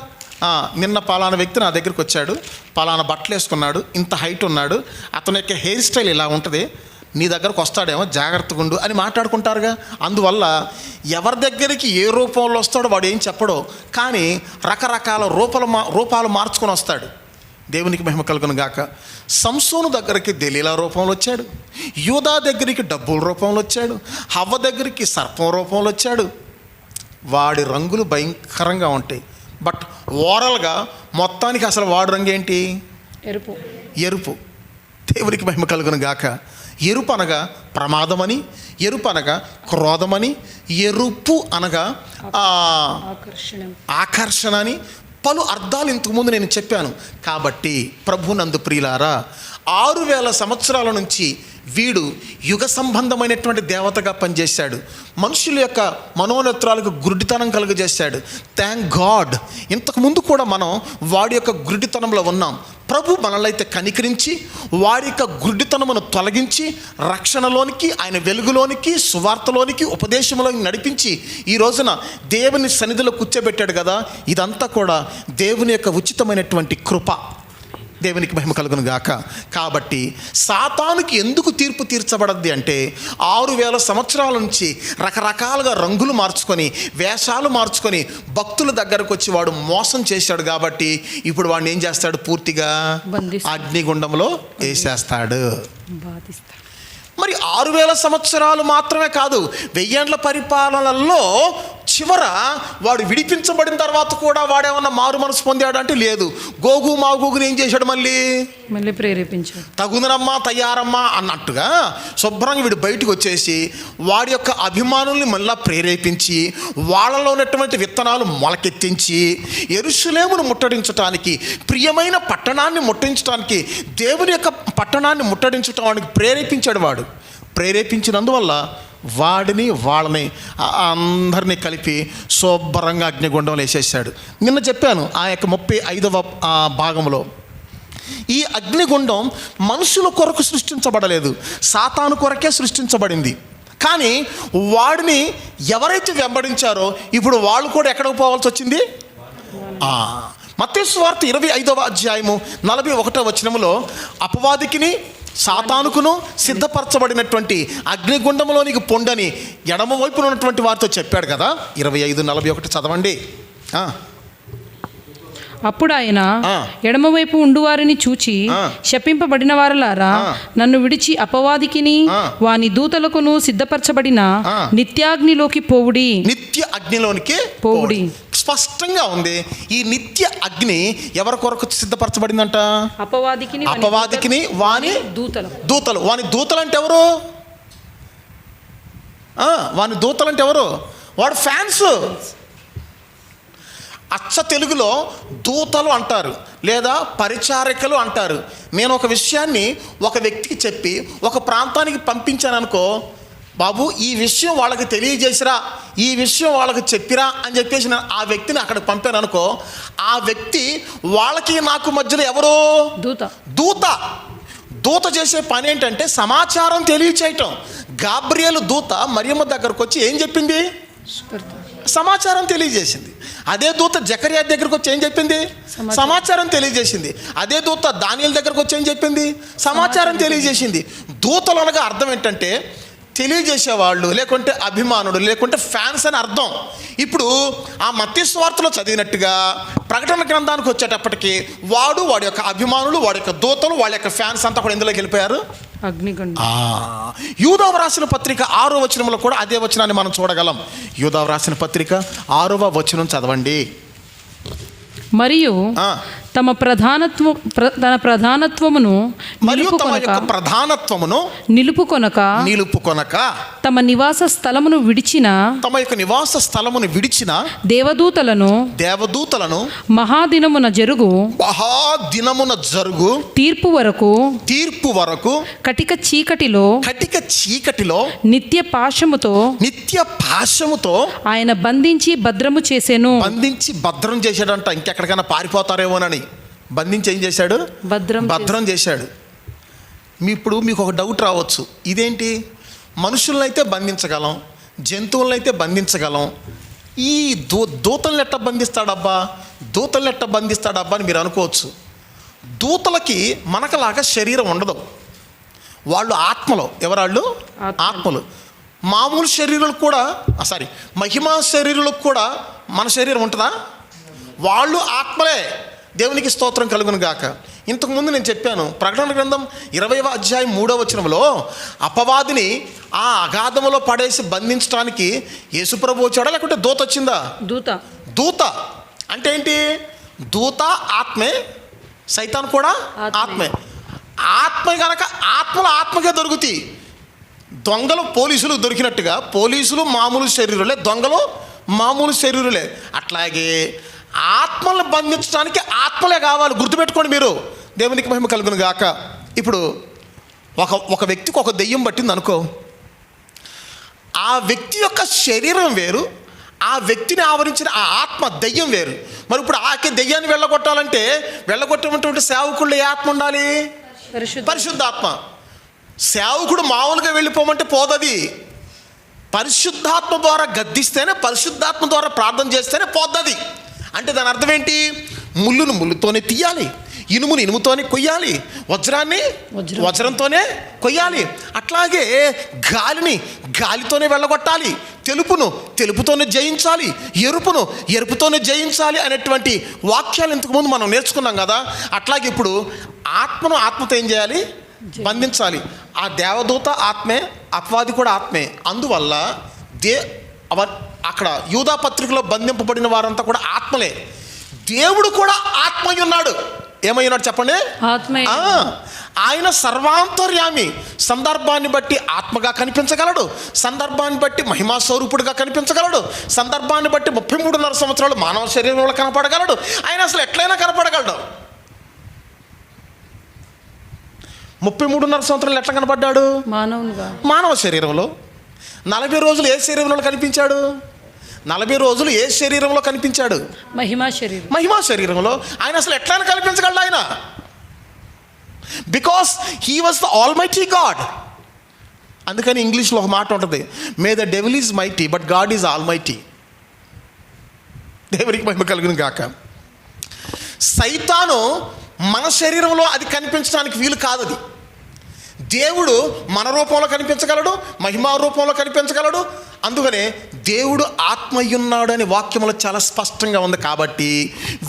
నిన్న పలానా వ్యక్తి నా దగ్గరికి వచ్చాడు, పలానా బట్టలు వేసుకున్నాడు, ఇంత హైట్ ఉన్నాడు, అతని యొక్క హెయిర్ స్టైల్ ఇలా ఉంటుంది, నీ దగ్గరకు వస్తాడేమో జాగ్రత్తగా ఉండు అని మాట్లాడుకుంటారుగా. అందువల్ల ఎవరి దగ్గరికి ఏ రూపంలో వస్తాడో వాడు ఏం చెప్పడో, కానీ రకరకాల రూపాలు మార్చుకొని వస్తాడు. దేవునికి మహిమ కలుగును గాక. సంసోను దగ్గరికి దెలీలా రూపంలో వచ్చాడు, యూదా దగ్గరికి డబ్బుల రూపంలో వచ్చాడు, హవ్వ దగ్గరికి సర్పం రూపంలో వచ్చాడు. వాడి రంగులు భయంకరంగా ఉంటాయి. బట్ ఓవరాల్గా మొత్తానికి అసలు వాడి రంగు ఏంటి? ఎరుపు. దేవునికి మహిమ కలుగును గాక. ఎరుపు అనగా ప్రమాదమని, ఎరుపు అనగా క్రోధమని, ఎరుపు అనగా ఆకర్షణ అని పలు అర్థాలు ఇంతకుముందు నేను చెప్పాను. కాబట్టి ప్రభునందు ప్రియులారా, 6000 సంవత్సరాల నుంచి వీడు యుగ సంబంధమైనటువంటి దేవతగా పనిచేశాడు. మనుషుల యొక్క మనోనేత్రాలకు గుడ్డితనం కలుగజేశాడు. థ్యాంక్ గాడ్, ఇంతకుముందు కూడా మనం వాడి యొక్క గుడ్డితనంలో ఉన్నాం. ప్రభు మనల్ని కనికరించి వాడి యొక్క గుడ్డితనమును తొలగించి రక్షణలోనికి, ఆయన వెలుగులోనికి, సువార్తలోనికి, ఉపదేశంలోకి నడిపించి ఈ రోజున దేవుని సన్నిధిలో కూర్చోబెట్టాడు కదా. ఇదంతా కూడా దేవుని యొక్క ఉచితమైనటువంటి కృప. దేవునికి మహిమ కలుగును గాక. కాబట్టి సాతానుకి ఎందుకు తీర్పు తీర్చబడద్ది అంటే 6000 సంవత్సరాల నుంచి రకరకాలుగా రంగులు మార్చుకొని, వేషాలు మార్చుకొని భక్తుల దగ్గరకు వచ్చి వాడు మోసం చేశాడు. కాబట్టి ఇప్పుడు వాడిని ఏం చేస్తాడు? పూర్తిగా అగ్నిగుండంలో వేసేస్తాడు. మరి 6000 సంవత్సరాలు మాత్రమే కాదు, 1000 ఏళ్ల పరిపాలనలో చివర వాడు విడిపించబడిన తర్వాత కూడా వాడేమన్నా మారు మనసు పొందాడు అంటే లేదు. గోగు మాగోగుని ఏం చేశాడు? మళ్ళీ ప్రేరేపించాడు. తగునరమ్మా తయారమ్మా అన్నట్టుగా శుభ్రంగా వీడు బయటకు వచ్చేసి వాడి యొక్క అభిమానుల్ని మళ్ళీ ప్రేరేపించి వాళ్ళలో ఉన్నటువంటి విత్తనాలు మొలకెత్తించి యెరూషలేమును ముట్టడించడానికి, ప్రియమైన పట్టణాన్ని ముట్టడించడానికి, దేవుని యొక్క పట్టణాన్ని ముట్టడించడానికి ప్రేరేపించాడు. వాడు ప్రేరేపించినందువల్ల వాడిని వాళ్ళని అందరినీ కలిపి శుభ్రంగా అగ్నిగుండంలో వేసేసాడు. నిన్న చెప్పాను ఆ యొక్క 35వ భాగంలో, ఈ అగ్నిగుండం మనుషుల కొరకు సృష్టించబడలేదు, సాతాను కొరకే సృష్టించబడింది. కానీ వాడిని ఎవరైతే వెంబడించారో ఇప్పుడు వాళ్ళు కూడా ఎక్కడికి పోవాల్సి వచ్చింది? మత్తయి సువార్త 25వ అధ్యాయము 41వ వచనములో అపవాదికిని సాతానుకును సిద్ధపరచబడినటువంటి అగ్నిగుండంలోనికి పొండని ఎడమ వైపున ఉన్నటువంటి వారితో చెప్పాడు కదా. 25:41 చదవండి. అప్పుడు ఆయన ఎడమవైపు ఉండువారిని చూచి, శపింపబడిన వారలారా, నన్ను విడిచి అపవాదికిని వాని దూతలకును సిద్ధపరచబడిన నిత్యాగ్నిలోకి పోవుడి. నిత్య అగ్నిలోనికి పోవుడి. స్పష్టంగా ఉంది. ఈ నిత్య అగ్ని ఎవరి కొరకు సిద్ధపరచబడిందంట? అపవాదికిని వాని దూతలు. వాని దూతలు అంటే ఎవరు? వాని దూతలు అంటే ఎవరు? వాడు ఫ్యాన్స్. అచ్చ తెలుగులో దూతలు అంటారు, లేదా పరిచారికలు అంటారు. నేను ఒక విషయాన్ని ఒక వ్యక్తికి చెప్పి ఒక ప్రాంతానికి పంపించాను అనుకో, బాబు ఈ విషయం వాళ్ళకి తెలియజేసిరా, ఈ విషయం వాళ్ళకి చెప్పిరా అని చెప్పేసి నేను ఆ వ్యక్తిని అక్కడికి పంపాను అనుకో, ఆ వ్యక్తి వాళ్ళకి నాకు మధ్యలో ఎవరో దూత చేసే పని ఏంటంటే సమాచారం తెలియచేయటం. గాబ్రియేలు దూత మరియమ్మ దగ్గరకు వచ్చి ఏం చెప్పింది? సమాచారం తెలియజేసింది. అదే దూత జకరియా దగ్గరకు వచ్చి ఏం చెప్పింది? సమాచారం తెలియజేసింది. అదే దూత దానియేలు దగ్గరకు వచ్చి ఏం చెప్పింది? సమాచారం తెలియజేసింది. దూతలు అనగా అర్థం ఏంటంటే తెలియజేసేవాళ్ళు, లేకుంటే అభిమానుడు, లేకుంటే ఫ్యాన్స్ అని అర్థం. ఇప్పుడు ఆ మత్తయి సువార్తలో చదివినట్టుగా ప్రకటన గ్రంథానికి వచ్చేటప్పటికి వాడి యొక్క అభిమానులు, వాడి యొక్క దూతలు, వాళ్ళ యొక్క ఫ్యాన్స్ అంతా కూడా ఎందులోకి వెళ్ళిపోయారు? అగ్నిగుండం. యూదావు రాసిన పత్రిక 6వ వచనంలో కూడా అదే వచనాన్ని మనం చూడగలం. యూదావు రాసిన పత్రిక 6వ వచనం చదవండి. మరియు తన ప్రధానత్వమును మరియు తమ నిలుపుకొనక యొక్క ప్రధానత్వమును నిలుపుకొనక తమ నివాస స్థలమును విడిచిన తమ యొక్క నివాస స్థలమును విడిచిన దేవదూతలను మహాదినమున జరుగు తీర్పు వరకు కటిక చీకటిలో నిత్య పాశముతో ఆయన బంధించి భద్రం చేశాడంట. ఇంకెక్కడికైనా పారిపోతారేమోనని బంధించి ఏం చేశాడు? భద్రం చేశాడు. ఇప్పుడు మీకు ఒక డౌట్ రావచ్చు, ఇదేంటి మనుషులనైతే బంధించగలం, జంతువులనైతే బంధించగలం, ఈ దూతలను ఎట్ట బంధిస్తాడబ్బా అని మీరు అనుకోవచ్చు. దూతలకి మనకలాగా శరీరం ఉండదు, వాళ్ళు ఆత్మలు. ఎవరాళ్ళు? ఆత్మలు. మామూలు శరీరాలకు కూడా మహిమా శరీరాలకు కూడా మన శరీరం ఉంటుందా? వాళ్ళు ఆత్మలే. దేవునికి స్తోత్రం కలుగును గాక. ఇంతకుముందు నేను చెప్పాను, ప్రకటన గ్రంథం 20వ అధ్యాయం 3వ వచనంలో అపవాదిని ఆ అగాధములో పడేసి బంధించడానికి యేసుప్రభు వచ్చాడా లేకుంటే దూత వచ్చిందా? దూత అంటే ఏంటి? దూత ఆత్మే, సైతాన్ కూడా ఆత్మే. ఆత్మ కనుక ఆత్మగా దొరుకుతాయి. దొంగలు పోలీసులు దొరికినట్టుగా పోలీసులు మామూలు శరీరులే, దొంగలు మామూలు శరీరులే. అట్లాగే ఆత్మలను బంధించడానికి ఆత్మలే కావాలి. గుర్తుపెట్టుకోండి మీరు. దేవునికి మహిమ కలుగును గాక. ఇప్పుడు ఒక వ్యక్తికి ఒక దెయ్యం పట్టింది అనుకో, ఆ వ్యక్తి యొక్క శరీరం వేరు, ఆ వ్యక్తిని ఆవరించిన ఆ ఆత్మ దెయ్యం వేరు. మరి ఇప్పుడు ఆకే దెయ్యాన్ని వెళ్ళగొట్టేటువంటి సేవకుల్లో ఏ ఆత్మ ఉండాలి? పరిశుద్ధాత్మ. సేవకుడు మామూలుగా వెళ్ళిపోమంటే పోదది. పరిశుద్ధాత్మ ద్వారా గద్దిస్తేనే, పరిశుద్ధాత్మ ద్వారా ప్రార్థన చేస్తేనే పోద్దది. అంటే దాని అర్థం ఏంటి? ముళ్ళును ముళ్ళుతోనే తీయాలి, ఇనుమును ఇనుముతోనే కొయ్యాలి, వజ్రాన్ని వజ్రంతోనే కొయ్యాలి. అట్లాగే గాలిని గాలితోనే వెళ్ళగొట్టాలి, తెలుపుతోనే జయించాలి, ఎరుపుతోనే జయించాలి అనేటువంటి వాక్యాలు ఇంతకుముందు మనం నేర్చుకున్నాం కదా. అట్లాగే ఇప్పుడు ఆత్మతో ఏం చేయాలి? బంధించాలి. ఆ దేవదూత ఆత్మే, అపవాది కూడా ఆత్మే. అందువల్ల అక్కడ యూదా పత్రికలో బంధింపబడిన వారంతా కూడా ఆత్మలే. దేవుడు కూడా ఆత్మై ఉన్నాడు. ఏమై ఉన్నాడు చెప్పండి? ఆయన సర్వాంతర్యామి. సందర్భాన్ని బట్టి ఆత్మగా కనిపించగలడు, సందర్భాన్ని బట్టి మహిమా స్వరూపుడుగా కనిపించగలడు, సందర్భాన్ని బట్టి 33.5 సంవత్సరాలు మానవ శరీరంలో కనపడగలడు. ఆయన అసలు ఎట్లయినా కనపడగలడు. 33.5 సంవత్సరాలు ఎట్లా కనపడ్డాడు? మానవ శరీరంలో. 40 రోజులు ఏ శరీరంలో కనిపించాడు? 40 రోజులు ఏ శరీరంలో కనిపించాడు? మహిమా శరీరంలో. ఆయన అసలు ఎట్లా కనిపించగలడు? ఆయన because he was the almighty God. అందుకని ఇంగ్లీష్లో ఒక మాట ఉంటుంది, may the devil is mighty but God is almighty. దేవునికి మహిమ కలుగును గాక. సైతాను మన శరీరంలో అది కనిపించడానికి వీలు కాదు. అది దేవుడు మన రూపంలో కనిపించగలడు, మహిమా రూపంలో కనిపించగలడు. అందుకనే దేవుడు ఆత్మయ్యున్నాడు అని వాక్యంలో చాలా స్పష్టంగా ఉంది. కాబట్టి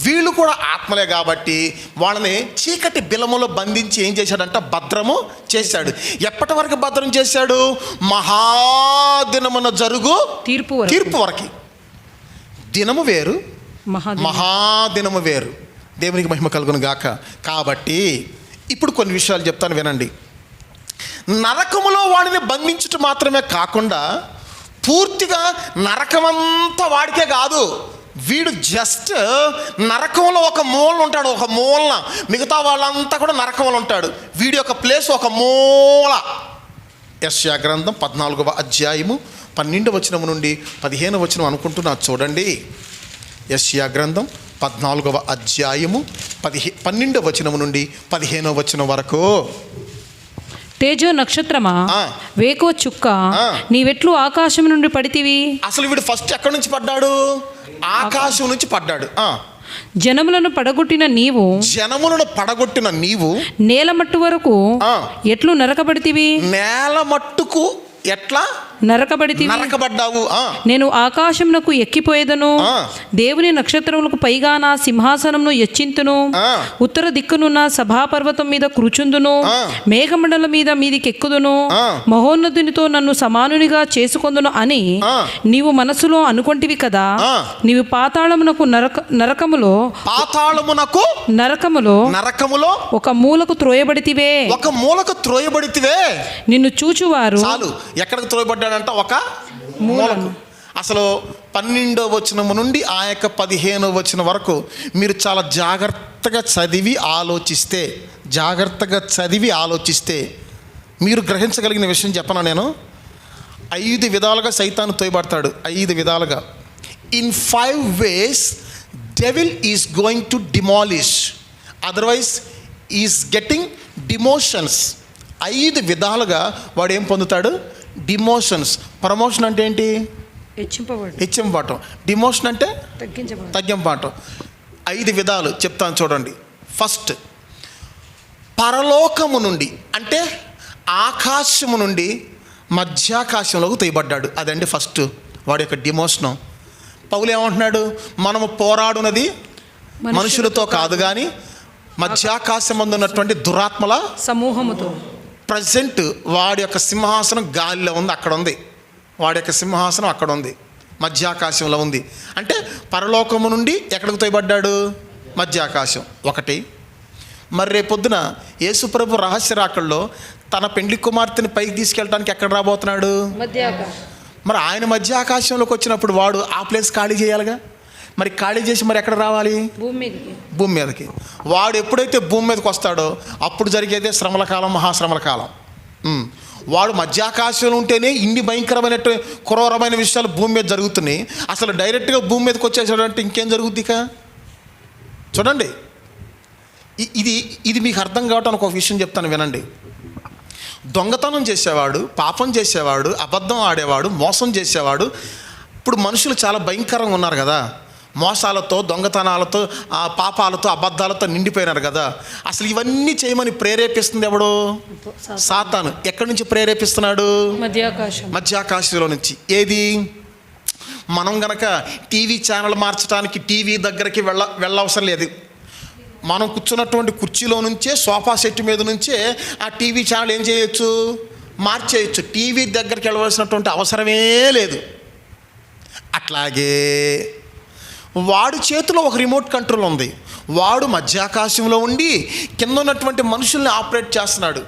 వీళ్ళు కూడా ఆత్మలే. కాబట్టి వాళ్ళని చీకటి బిలములో బంధించి ఏం చేశాడంట? భద్రము చేశాడు. ఎప్పటి వరకు భద్రం చేశాడు? మహాదినమున జరుగు తీర్పు వరకు. దినము వేరు, మహాదినము వేరు. దేవునికి మహిమ కలుగును గాక. కాబట్టి ఇప్పుడు కొన్ని విషయాలు చెప్తాను, వినండి. నరకములో వాడిని బంధించుట మాత్రమే కాకుండా పూర్తిగా నరకమంతా వాడికే కాదు. వీడు జస్ట్ నరకంలో ఒక మూలన ఉంటాడు, ఒక మూలన. మిగతా వాళ్ళంతా కూడా నరకంలో ఉంటాడు. వీడి యొక్క ప్లేస్ ఒక మూల. యెషయా గ్రంథం 14వ అధ్యాయము 12వ వచనం నుండి 15వ వచనం అనుకుంటున్నా, చూడండి. యెషయా గ్రంథం 14వ అధ్యాయము 12వ వచనం నుండి 15వ వచనం వరకు. తేజో నక్షత్రమా, వేకువ చుక్క, నీవెట్లు ఆకాశం నుండి పడితివి? అసలు వీడు ఫస్ట్ ఎక్కడి నుంచి పడ్డాడు? ఆకాశం నుంచి పడ్డాడు. జనములను పడగొట్టిన నీవు నేల మట్టు వరకు ఎట్లు నరకబడితివి? నేల మట్టుకు ఎట్లా నరకబడితివి. నరకబడ్డావు. నేను ఆకాశమునకు ఎక్కిపోయేదను, దేవుని నక్షత్రములకు పైగా నా సింహాసనమును హెచ్చింతును, ఉత్తర దిక్కునున్న సభాపర్వతం మీద కూర్చుందును, మేఘమండలం మీద మీదికి ఎక్కుదును, మహోన్నతునితో నన్ను సమానునిగా చేసుకొందును అని నీవు మనసులో అనుకొంటివి కదా. నీవు పాతాళమునకు నరకములో ఒక మూలకు త్రోయబడితివే. ఒక మూలకు త్రోయబడితివే. నిన్ను చూచువారు చాలు. ఎక్కడికి త్రోయబడ్డాడంట? ఒక మూలకు. అసలు 12వ వచనం నుండి ఆ యొక్క 15వ వచనం వరకు మీరు చాలా జాగ్రత్తగా చదివి ఆలోచిస్తే మీరు గ్రహించగలిగిన విషయం చెప్పనా నేను? 5 విధాలుగా సైతాను తోయబడతాడు. 5 విధాలుగా. In 5 ways devil is going to demolish, otherwise is getting demotions. 5 విధాలుగా వాడు ఏం పొందుతాడు? డిమోషన్స్. ప్రమోషన్ అంటే ఏంటి? హెచ్చింపబడటం. డిమోషన్ అంటే తగ్గింపబడటం. 5 విధాలు చెప్తాను చూడండి. ఫస్ట్, పరలోకము నుండి అంటే ఆకాశము నుండి మధ్యాకాశంలోకి తీయబడ్డాడు. అదండి ఫస్ట్ వాడి యొక్క డిమోషను. పౌలు ఏమంటున్నాడు? మనము పోరాడునది మనుషులతో కాదు కానీ మధ్యాకాశం ఉన్నటువంటి దురాత్మల సమూహముతో. ప్రజెంట్ వాడి యొక్క సింహాసనం గాలిలో ఉంది, అక్కడ ఉంది. వాడి యొక్క సింహాసనం అక్కడ ఉంది, మధ్యాకాశంలో ఉంది. అంటే పరలోకము నుండి ఎక్కడికి తోయబడ్డాడు? మధ్యాకాశం. ఒకటి. మరి రేపొద్దున యేసుప్రభు రహస్య రాకల్లో తన పెండ్లి కుమార్తెని పైకి తీసుకెళ్ళడానికి ఎక్కడ రాబోతున్నాడు? మరి ఆయన మధ్యాకాశంలోకి వచ్చినప్పుడు వాడు ఆ ప్లేస్ ఖాళీ చేయాలిగా. మరి ఖాళీ చేసి మరి ఎక్కడ రావాలి? భూమి మీదకి. వాడు ఎప్పుడైతే భూమి మీదకి వస్తాడో అప్పుడు జరిగేదే శ్రమల కాలం, మహాశ్రమల కాలం. వాడు మధ్యాకాశంలో ఉంటేనే ఇన్ని భయంకరమైన క్రూరమైన విషయాలు భూమి మీద జరుగుతున్నాయి. అసలు డైరెక్ట్గా భూమి మీదకి వచ్చేసాడంటే ఇంకేం జరుగుద్ది? ఇక చూడండి, ఇది మీకు అర్థం కావటానికి ఒక విషయం చెప్తాను, వినండి. దొంగతనం చేసేవాడు, పాపం చేసేవాడు, అబద్ధం ఆడేవాడు, మోసం చేసేవాడు, ఇప్పుడు మనుషులు చాలా భయంకరంగా ఉన్నారు కదా. మోసాలతో, దొంగతనాలతో, పాపాలతో, అబద్ధాలతో నిండిపోయినారు కదా. అసలు ఇవన్నీ చేయమని ప్రేరేపిస్తుంది ఎవడు? సాతాను. ఎక్కడి నుంచి ప్రేరేపిస్తున్నాడు? మధ్యాకాశంలో నుంచి. ఏది? మనం గనక టీవీ ఛానల్ మార్చడానికి టీవీ దగ్గరికి వెళ్ళవసరం లేదు. మనం కూర్చున్నటువంటి కుర్చీలో నుంచే, సోఫా సెట్ మీద నుంచే ఆ టీవీ ఛానల్ ఏం చేయొచ్చు? మార్చేయచ్చు. టీవీ దగ్గరికి వెళ్ళవలసినటువంటి అవసరమే లేదు. అట్లాగే వాడి చేతిలో ఒక రిమోట్ కంట్రోల్ ఉంది. వాడు మధ్యాకాశంలో ఉండి కింద ఉన్నటువంటి మనుషుల్ని ఆపరేట్ చేస్తున్నాడు.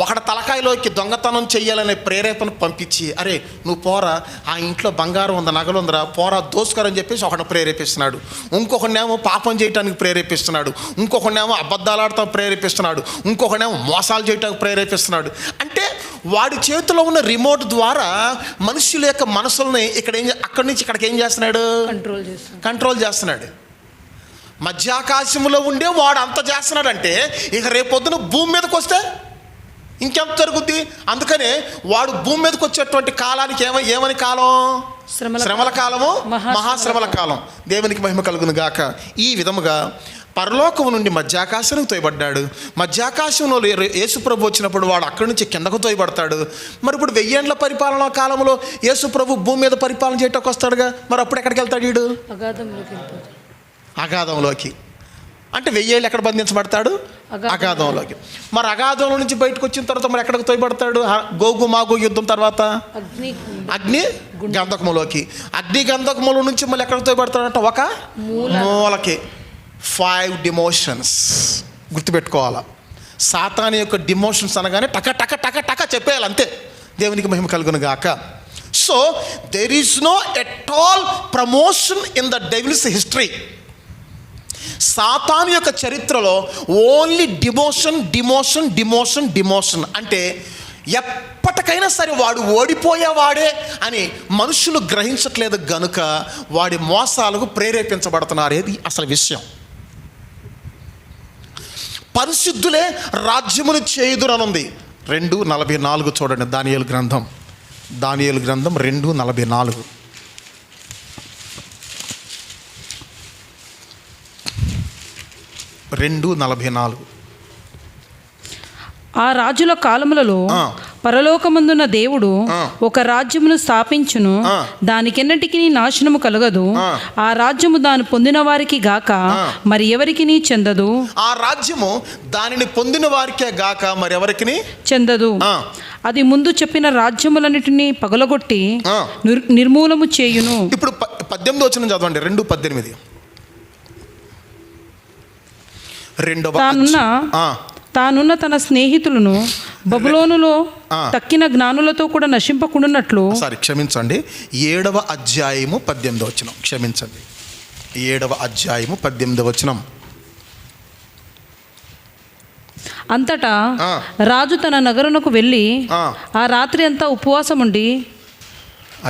ఒకటి తలకాయలోకి దొంగతనం చెయ్యాలనే ప్రేరేపణ పంపించి, అరే నువ్వు పోరా, ఆ ఇంట్లో బంగారం ఉందా, నగలు ఉందరా, పోరా దోసుకోరని చెప్పేసి ఒకటి ప్రేరేపిస్తున్నాడు. ఇంకొకనేమో పాపం చేయడానికి ప్రేరేపిస్తున్నాడు. ఇంకొకనేమో అబద్ధాలు ఆడటానికి ప్రేరేపిస్తున్నాడు. ఇంకొకనేమో మోసాలు చేయడానికి ప్రేరేపిస్తున్నాడు. అంటే వాడి చేతిలో ఉన్న రిమోట్ ద్వారా మనుషుల యొక్క మనసుల్ని అక్కడి నుంచి ఇక్కడికి ఏం చేస్తున్నాడు? కంట్రోల్ చేస్తున్నాడు. మధ్యాకాశంలో ఉండే వాడు అంత చేస్తున్నాడంటే ఇక రేపొద్దున భూమి మీదకి వస్తే ఇంకెంత జరుగుద్ది? అందుకనే వాడు భూమి మీదకి వచ్చేటువంటి కాలానికి ఏమని కాలం? శ్రమల కాలము, మహాశ్రమల కాలం. దేవునికి మహిమ కలుగును గాక. ఈ విధముగా పరలోకము నుండి మధ్యాకాశానికి తోయబడ్డాడు. మధ్యాకాశంలో యేసుప్రభు వచ్చినప్పుడు వాడు అక్కడి నుంచి కిందకు తోయబడతాడు. మరి ఇప్పుడు 1000 ఏళ్ల పరిపాలనా కాలంలో యేసుప్రభు భూమి మీద పరిపాలన చేయటానికి వస్తాడుగా. మరి అప్పుడు ఎక్కడికి వెళ్తాడు? వీడు అగాధంలోకి. అంటే 1000 ఏళ్ళు ఎక్కడ బంధించబడతాడు? అగాధంలోకి. మరి అగాధంలో నుంచి బయటకు వచ్చిన తర్వాత మరి ఎక్కడికి తోయబడతాడు? గోగు మాగు యుద్ధం తర్వాత అగ్ని గంధకములోకి. అగ్ని గంధకముల నుంచి మళ్ళీ ఎక్కడికి తోయబడతాడంట? ఒక మూలకి. 5 డిమోషన్స్ గుర్తుపెట్టుకోవాలా. సాతాను యొక్క డిమోషన్స్ అనగానే టక టక టక టక చెప్పేయాలి, అంతే. దేవునికి మహిమ కలుగును గాక. So there is no at all promotion in the devil's history. సాతాను యొక్క చరిత్రలో only demotion, demotion, demotion, demotion. అంటే ఎప్పటికైనా సరే వాడు ఓడిపోయేవాడే అని మనుషులు గ్రహించట్లేదు గనుక వాడి మోసాలకు ప్రేరేపించబడుతున్నారు. ఏది అసలు విషయం? పరిశుద్ధులే రాజ్యమును చేయుదురనుంది. 2:44 చూడండి. దానియేలు గ్రంథం 2:44. ఆ రాజుల కాలములలో పరలోకమందున్న దేవుడు ఒక రాజ్యమును స్థాపించును, దానికెన్నటికి నాశనము కలగదు. ఆ రాజ్యము దాని పొందిన వారికి గాక మరి ఎవరికి చెందదు. ఆ రాజ్యము దానిని పొందిన వారికే గాక మరి ఎవరికి చెందదు. అది ముందు చెప్పిన రాజ్యములన్నిటినీ పగలగొట్టి నిర్మూలము చేయును. ఇప్పుడు 18 వచనం చదవండి, 2:18. తానున్న తన స్నేహితులను బబులోనులో తక్కిన జ్ఞానులతో కూడా నశింపకుండానట్లు. సారీ, క్షమించండి, 7వ అధ్యాయము 18వ వచనం. క్షమించండి, 7వ అధ్యాయము 18వ వచనం. అంతటా రాజు తన నగరునకు వెళ్ళి ఆ రాత్రి అంతా ఉపవాసం ఉండి.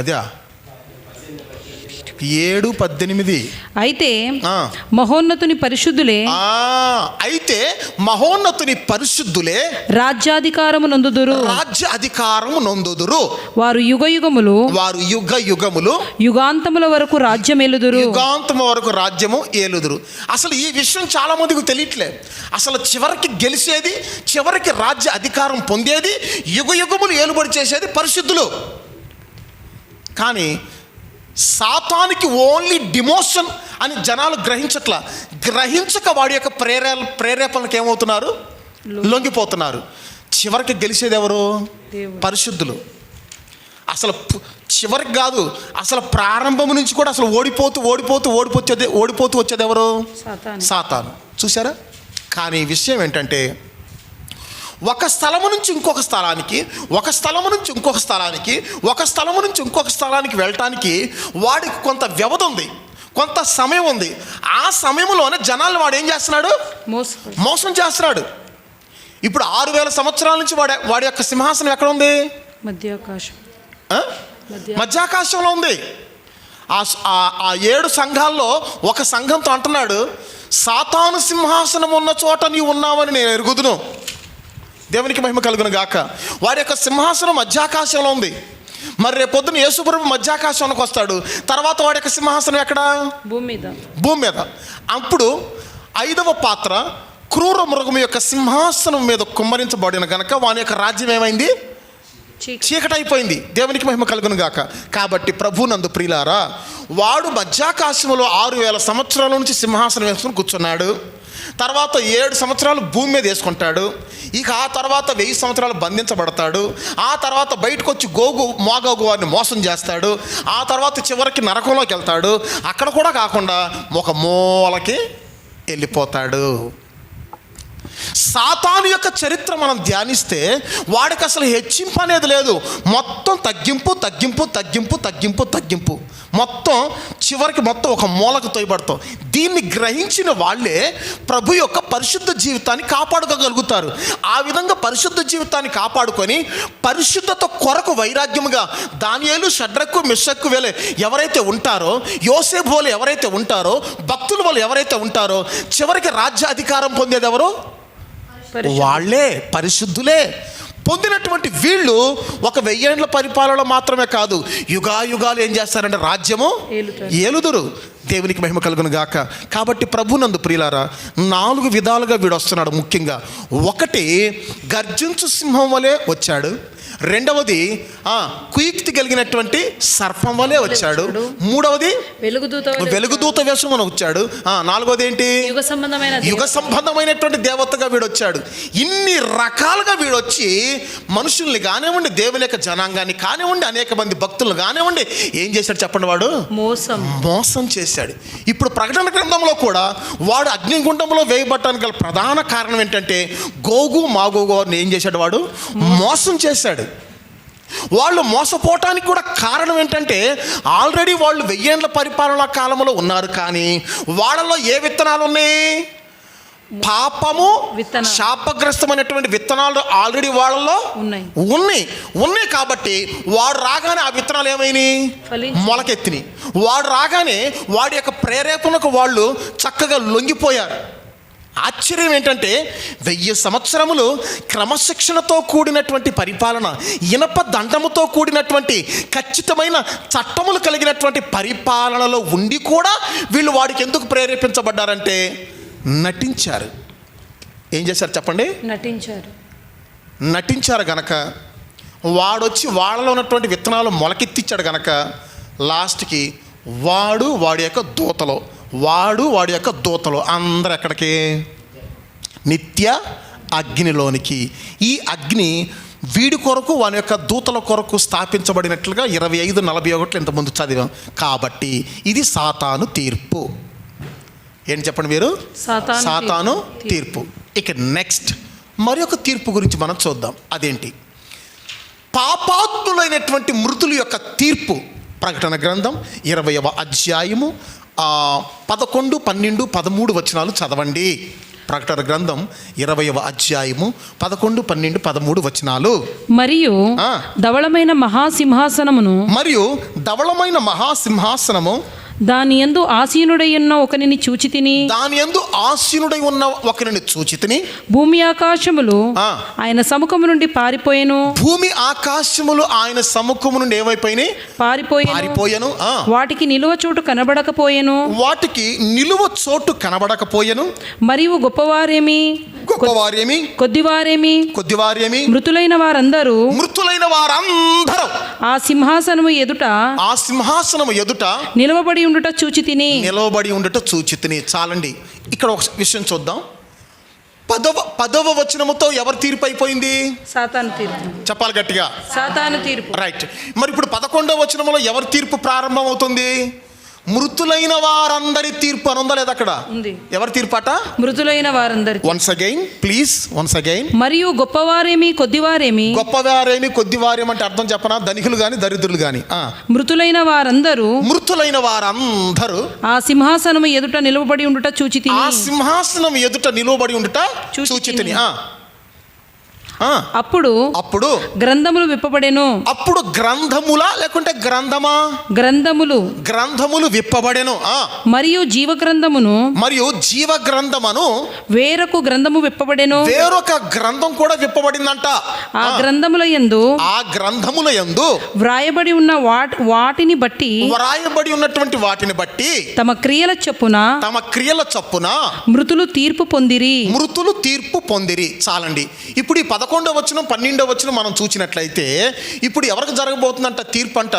అదే 7:18. అయితే మహోన్నతుని పరిశుద్ధులే రాజ్యాధికారము నొందుదురు. వారు యుగ యుగములు యుగాంతముల వరకు రాజ్యము ఏలుదురు. అసలు ఈ విషయం చాలా మందికి తెలియట్లే. అసలు చివరికి గెలిచేది, చివరికి రాజ్య అధికారం పొందేది, యుగ యుగములు ఏలుబడి చేసేది పరిశుద్ధులు. కానీ సాతానికి ఓన్లీ డిమోషన్ అని జనాలు గ్రహించక వాడి యొక్క ప్రేరేపణలకు ఏమవుతున్నారు? లొంగిపోతున్నారు. చివరికి గెలిచేది ఎవరు? పరిశుద్ధులు. అసలు చివరికి కాదు, అసలు ప్రారంభం నుంచి కూడా అసలు ఓడిపోతూ వచ్చేది ఎవరు? సాతాను. చూసారా? కానీ విషయం ఏంటంటే, ఒక స్థలము నుంచి ఇంకొక స్థలానికి, ఒక స్థలము నుంచి ఇంకొక స్థలానికి, ఒక స్థలము నుంచి ఇంకొక స్థలానికి వెళ్ళటానికి వాడికి కొంత వ్యవధి ఉంది, కొంత సమయం ఉంది. ఆ సమయంలోనే జనాలు వాడు ఏం చేస్తున్నాడు? మోసం చేస్తున్నాడు. ఇప్పుడు 6000 సంవత్సరాల నుంచి వాడి యొక్క సింహాసనం ఎక్కడ ఉంది? మధ్యాకాశంలో ఉంది. ఆ 7 సంఘాల్లో ఒక సంఘంతో అంటున్నాడు, సాతాను సింహాసనం ఉన్న చోట నీవు ఉన్నావని నేను ఎరుగుదును. దేవునికి మహిమ కలుగును గాక. వారి యొక్క సింహాసనం మధ్యాకాశంలో ఉంది. మరి రేపొద్దున యేసుప్రభు మధ్యాకాశంలోకి వస్తాడు. తర్వాత వాడి యొక్క సింహాసనం ఎక్కడ? భూమి మీద. అప్పుడు 5వ పాత్ర క్రూర మృగము యొక్క సింహాసనం మీద కుమ్మరించబడిన గనక వాని యొక్క రాజ్యం ఏమైంది? చీకటైపోయింది. దేవునికి మహిమ కలుగును గాక. కాబట్టి ప్రభునందు ప్రియులారా, వాడు మధ్యాకాశంలో 6000 సంవత్సరాల నుంచి సింహాసనం వేసుకుని కూర్చున్నాడు. తర్వాత 7 సంవత్సరాలు భూమి మీద వేసుకుంటాడు. ఇక ఆ తర్వాత 1000 సంవత్సరాలు బంధించబడతాడు. ఆ తర్వాత బయటకు వచ్చి మాగోగు వారిని మోసం చేస్తాడు. ఆ తర్వాత చివరికి నరకంలోకి వెళ్తాడు. అక్కడ కూడా కాకుండా ఒక మూలకి వెళ్ళిపోతాడు. సాతాను యొక్క చరిత్ర మనం ధ్యానిస్తే వాడికి అసలు హెచ్చింపు అనేది లేదు. మొత్తం తగ్గింపు, మొత్తం చివరికి మొత్తం ఒక మూలకు తోయబడతాం. దీన్ని గ్రహించిన వాళ్ళే ప్రభు యొక్క పరిశుద్ధ జీవితాన్ని కాపాడుకోగలుగుతారు. ఆ విధంగా పరిశుద్ధ జీవితాన్ని కాపాడుకొని పరిశుద్ధత కొరకు వైరాగ్యముగా దానియేలు, షడ్రకు, మిషక్కు వేలే ఎవరైతే ఉంటారో, యోసేపు వాళ్ళు ఎవరైతే ఉంటారో, భక్తుల వాళ్ళు ఎవరైతే ఉంటారో, చివరికి రాజ్యాధికారం పొందేది ఎవరు? వాళ్ళే, పరిశుద్ధులే. పొందినటువంటి వీళ్ళు ఒక 1000 ఏళ్ల పరిపాలన మాత్రమే కాదు, యుగాలు ఏం చేస్తారంటే రాజ్యము ఏలుదురు. దేవునికి మహిమ కలుగును గాక. కాబట్టి ప్రభునందు ప్రియులారా, 4 విధాలుగా వీడు వస్తున్నాడు. ముఖ్యంగా 1 గర్జించు సింహం వలె వచ్చాడు. 2వది కుయుక్తి కలిగినటువంటి సర్పం వలె వచ్చాడు. 3వది వెలుగుదూత వేషమున వచ్చాడు. 4వది ఏంటి? యుగ సంబంధమైనటువంటి దేవతగా వీడు వచ్చాడు. ఇన్ని రకాలుగా వీడు వచ్చి మనుషుల్ని కానివ్వండి, దేవుని యొక్క జనాంగాన్ని కానివ్వండి, అనేక మంది భక్తులను కానివ్వండి, ఏం చేశాడు చెప్పండి? వాడు మోసం చేశాడు. ఇప్పుడు ప్రకటన గ్రంథంలో కూడా వాడు అగ్నిగుండంలో వేయబట్టడానికి గల ప్రధాన కారణం ఏంటంటే, గోగు మాగోగు వారిని ఏం చేశాడు? వాడు మోసం చేశాడు. వాళ్ళు మోసపోవటానికి కూడా కారణం ఏంటంటే, ఆల్రెడీ వాళ్ళు 1000 ఏళ్ల పరిపాలనా కాలంలో ఉన్నారు. కానీ వాళ్ళలో ఏ విత్తనాలు ఉన్నాయి? పాపము, శాపగ్రస్తమైనటువంటి విత్తనాలు ఆల్రెడీ వాళ్ళలో ఉన్నాయి. కాబట్టి వాడు రాగానే ఆ విత్తనాలు ఏమైనాయి? మొలకెత్తినాయి. వాడు రాగానే వాడి యొక్క ప్రేరేపణకు వాళ్ళు చక్కగా లొంగిపోయారు. ఆశ్చర్యం ఏంటంటే, 1000 సంవత్సరములు క్రమశిక్షణతో కూడినటువంటి పరిపాలన, ఇనప దండముతో కూడినటువంటి ఖచ్చితమైన చట్టములు కలిగినటువంటి పరిపాలనలో ఉండి కూడా వీళ్ళు వాడికి ఎందుకు ప్రేరేపించబడ్డారంటే, నటించారు. ఏం చేశారు చెప్పండి? నటించారు గనక వాడొచ్చి వాళ్ళలో ఉన్నటువంటి విత్తనాలు మొలకెత్తిచ్చాడు కనుక లాస్ట్కి వాడి యొక్క దూతలు అందరు ఎక్కడికి? నిత్య అగ్నిలోనికి. ఈ అగ్ని వీడి కొరకు వాని యొక్క దూతల కొరకు స్థాపించబడినట్లుగా 25:41 ఇంతకుముందు చదివాం. కాబట్టి ఇది సాతాను తీర్పు. ఏంటి చెప్పండి మీరు? సాతాను తీర్పు. ఇక నెక్స్ట్ మరి ఒక తీర్పు గురించి మనం చూద్దాం. అదేంటి? పాపాత్ములైనటువంటి మృతుల యొక్క తీర్పు. ప్రకటన గ్రంథం 20వ అధ్యాయము 11, 12, 13 వచనాలు చదవండి. ప్రకటన గ్రంథం 20వ అధ్యాయము 11, 12, 13 వచనాలు. మరియు ధవళమైన మహాసింహాసనము దాని యందు ఆసీనుడై ఉన్న ఒకనిని చూచి తిని భూమి ఆకాశములు ఆయన సముఖము నుండి పారిపోయెను. భూమి ఆకాశములు ఆయన సముఖము నుండి ఏమైపోయినాయి? పారిపోయెను. వాటికి నిలువ చోటు కనబడకపోయెను. మరియు గొప్పవారేమి కొద్దివారేమి మృతులైన వారందరూ ఆ సింహాసనము ఎదుట నిలవబడి ఉండుట చూచి తిని. చాలండి. ఇక్కడ ఒక విషయం చూద్దాం. 10వ వచనముతో ఎవరు తీర్పు అయిపోయింది? సాతాను తీర్పు. చెప్పాలి గట్టిగా. సాతాను తీర్పు. రైట్. మరి ఇప్పుడు 11వ వచనములో ఎవరి తీర్పు ప్రారంభం అవుతుంది? మృతులైన వారందరి తీర్పు అని ఉందా లేదా అక్కడ? ఎవరి తీర్పు అట? మృతులైన వారందరి. Once again. మరియు గొప్పవారేమి కొద్దివారేమి అంటే అర్థం చెప్పనా? ధనికులు గాని దరిద్రులు గాని మృతులైన వారందరూ ఆ సింహాసనము ఎదుట నిలవబడి ఉండుట చూచి తిని. అప్పుడు గ్రంథములు విప్పబడెను. అప్పుడు గ్రంథములా లేకుంటే గ్రంథమా? గ్రంథములు విప్పబడెను. మరియు జీవ గ్రంథమును వేరొక గ్రంథము విప్పబడెను. వేరొక గ్రంథం కూడా విప్పబడిందంట. ఆ గ్రంథముల యందు వ్రాయబడి ఉన్నటువంటి వాటిని బట్టి తమ క్రియల చొప్పున మృతులు తీర్పు పొందిరి. చాలండి. ఇప్పుడు ఈ 11వ వచనం 12వ వచనం మనం చూసినట్లయితే ఇప్పుడు ఎవరికి జరగబోతుందంట తీర్పు అంట?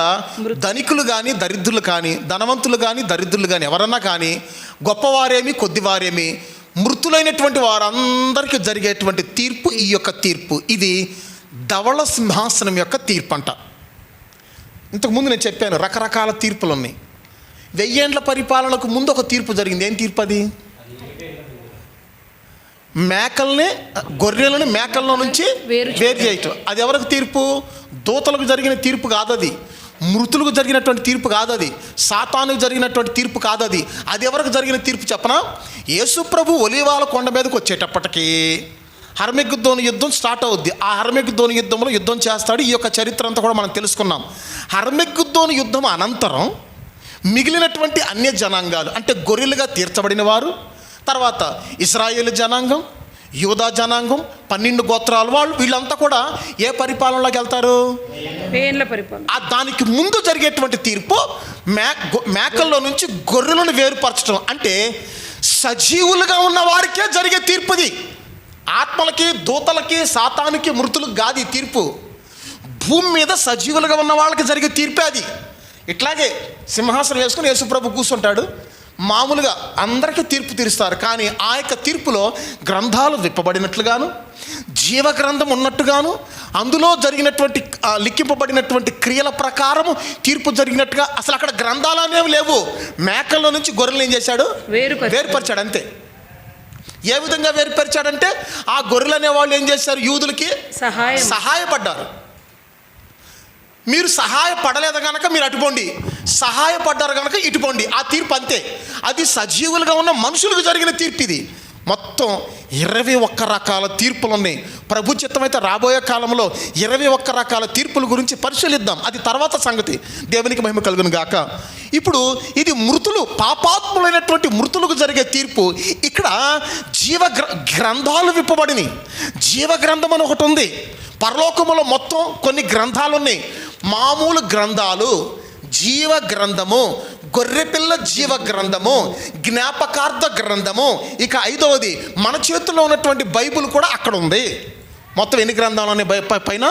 ధనికులు కానీ దరిద్రులు కానీ, ధనవంతులు కానీ దరిద్రులు కానీ, ఎవరన్నా కానీ, గొప్పవారేమి కొద్దివారేమి, మృతులైనటువంటి వారందరికీ జరిగేటువంటి తీర్పు ఈ యొక్క తీర్పు. ఇది ధవళ సింహాసనం యొక్క తీర్పు అంట. ఇంతకుముందు నేను చెప్పాను రకరకాల తీర్పులు ఉన్నాయి. 1000 ఏండ్ల పరిపాలనకు ముందు ఒక తీర్పు జరిగింది. ఏం తీర్పు అది? గొర్రెలను మేకల్లో నుంచి వేరు చేయటం. అది ఎవరికి తీర్పు? దూతలకు జరిగిన తీర్పు కాదు అది. మృతులకు జరిగినటువంటి తీర్పు కాదు అది. సాతానుకు జరిగినటువంటి తీర్పు కాదు అది. అది ఎవరికి జరిగిన తీర్పు చెప్పనా? యేసు ప్రభు ఒలీవాల కొండ మీదకి వచ్చేటప్పటికి హర్మెగిద్దోను యుద్ధం స్టార్ట్ అవుద్ది. ఆ హర్మెగిద్దోను యుద్ధంలో యుద్ధం చేస్తాడు. ఈ యొక్క చరిత్ర అంతా కూడా మనం తెలుసుకున్నాం. హర్మెగిద్దోను యుద్ధం అనంతరం మిగిలినటువంటి అన్య జనాంగాలు అంటే గొర్రెలుగా తీర్చబడిన వారు, తర్వాత ఇశ్రాయేలు జనాంగం, యూదా జనాంగం, 12 గోత్రాల వాళ్ళు, వీళ్ళంతా కూడా ఏ పరిపాలనలోకి వెళ్తారు? దానికి ముందు జరిగేటువంటి తీర్పు మేకల్లో నుంచి గొర్రెలను వేరుపరచడం. అంటే సజీవులుగా ఉన్న వారికే జరిగే తీర్పుది. ఆత్మలకి, దూతలకి, సాతానికి, మృతులకు కాదు ఈ తీర్పు. భూమి మీద సజీవులుగా ఉన్న వాళ్ళకి జరిగే తీర్పే అది. ఇట్లాగే సింహాసనం వేసుకుని యేసుప్రభు కూర్చుంటాడు. మామూలుగా అందరికీ తీర్పు తీరుస్తారు. కానీ ఆ యొక్క తీర్పులో గ్రంథాలు విప్పబడినట్లుగాను, జీవ గ్రంథం ఉన్నట్టుగాను, అందులో జరిగినటువంటి లిఖింపబడినటువంటి క్రియల ప్రకారము తీర్పు జరిగినట్టుగా, అసలు అక్కడ గ్రంథాలు అనేవి లేవు. మేకల్లో నుంచి గొర్రెలు ఏం చేశాడు? వేరుపరిచాడు. అంతే. ఏ విధంగా వేరుపరిచాడంటే ఆ గొర్రెలు అనేవాళ్ళు ఏం చేశారు? యూదులకి సహాయపడ్డారు. మీరు సహాయపడలేదు కనుక మీరు అటుపోండి, సహాయపడ్డారు కనుక ఇటుపోండి. ఆ తీర్పు అంతే. అది సజీవులుగా ఉన్న మనుషులకు జరిగిన తీర్పు ఇది. మొత్తం 21 రకాల తీర్పులు ఉన్నాయి. ప్రభు చిత్తమైతే రాబోయే కాలంలో 21 రకాల తీర్పుల గురించి పరిశీలిద్దాం. అది తర్వాత సంగతి. దేవునికి మహిమ కలుగును గాక. ఇప్పుడు ఇది పాపాత్ములైనటువంటి మృతులకు జరిగే తీర్పు. ఇక్కడ గ్రంథాలు విప్పబడినాయి. జీవ గ్రంథం అని ఒకటి ఉంది. పరలోకములో మొత్తం కొన్ని గ్రంథాలు ఉన్నాయి. మామూలు గ్రంథాలు, జీవ గ్రంథము, గొర్రెపిల్ల జీవ గ్రంథము, జ్ఞాపకార్థ గ్రంథము. ఇక 5వది మన చేతుల్లో ఉన్నటువంటి బైబిల్ కూడా అక్కడ ఉంది. మొత్తం ఎన్ని గ్రంథాలు ఉన్నాయి పైన?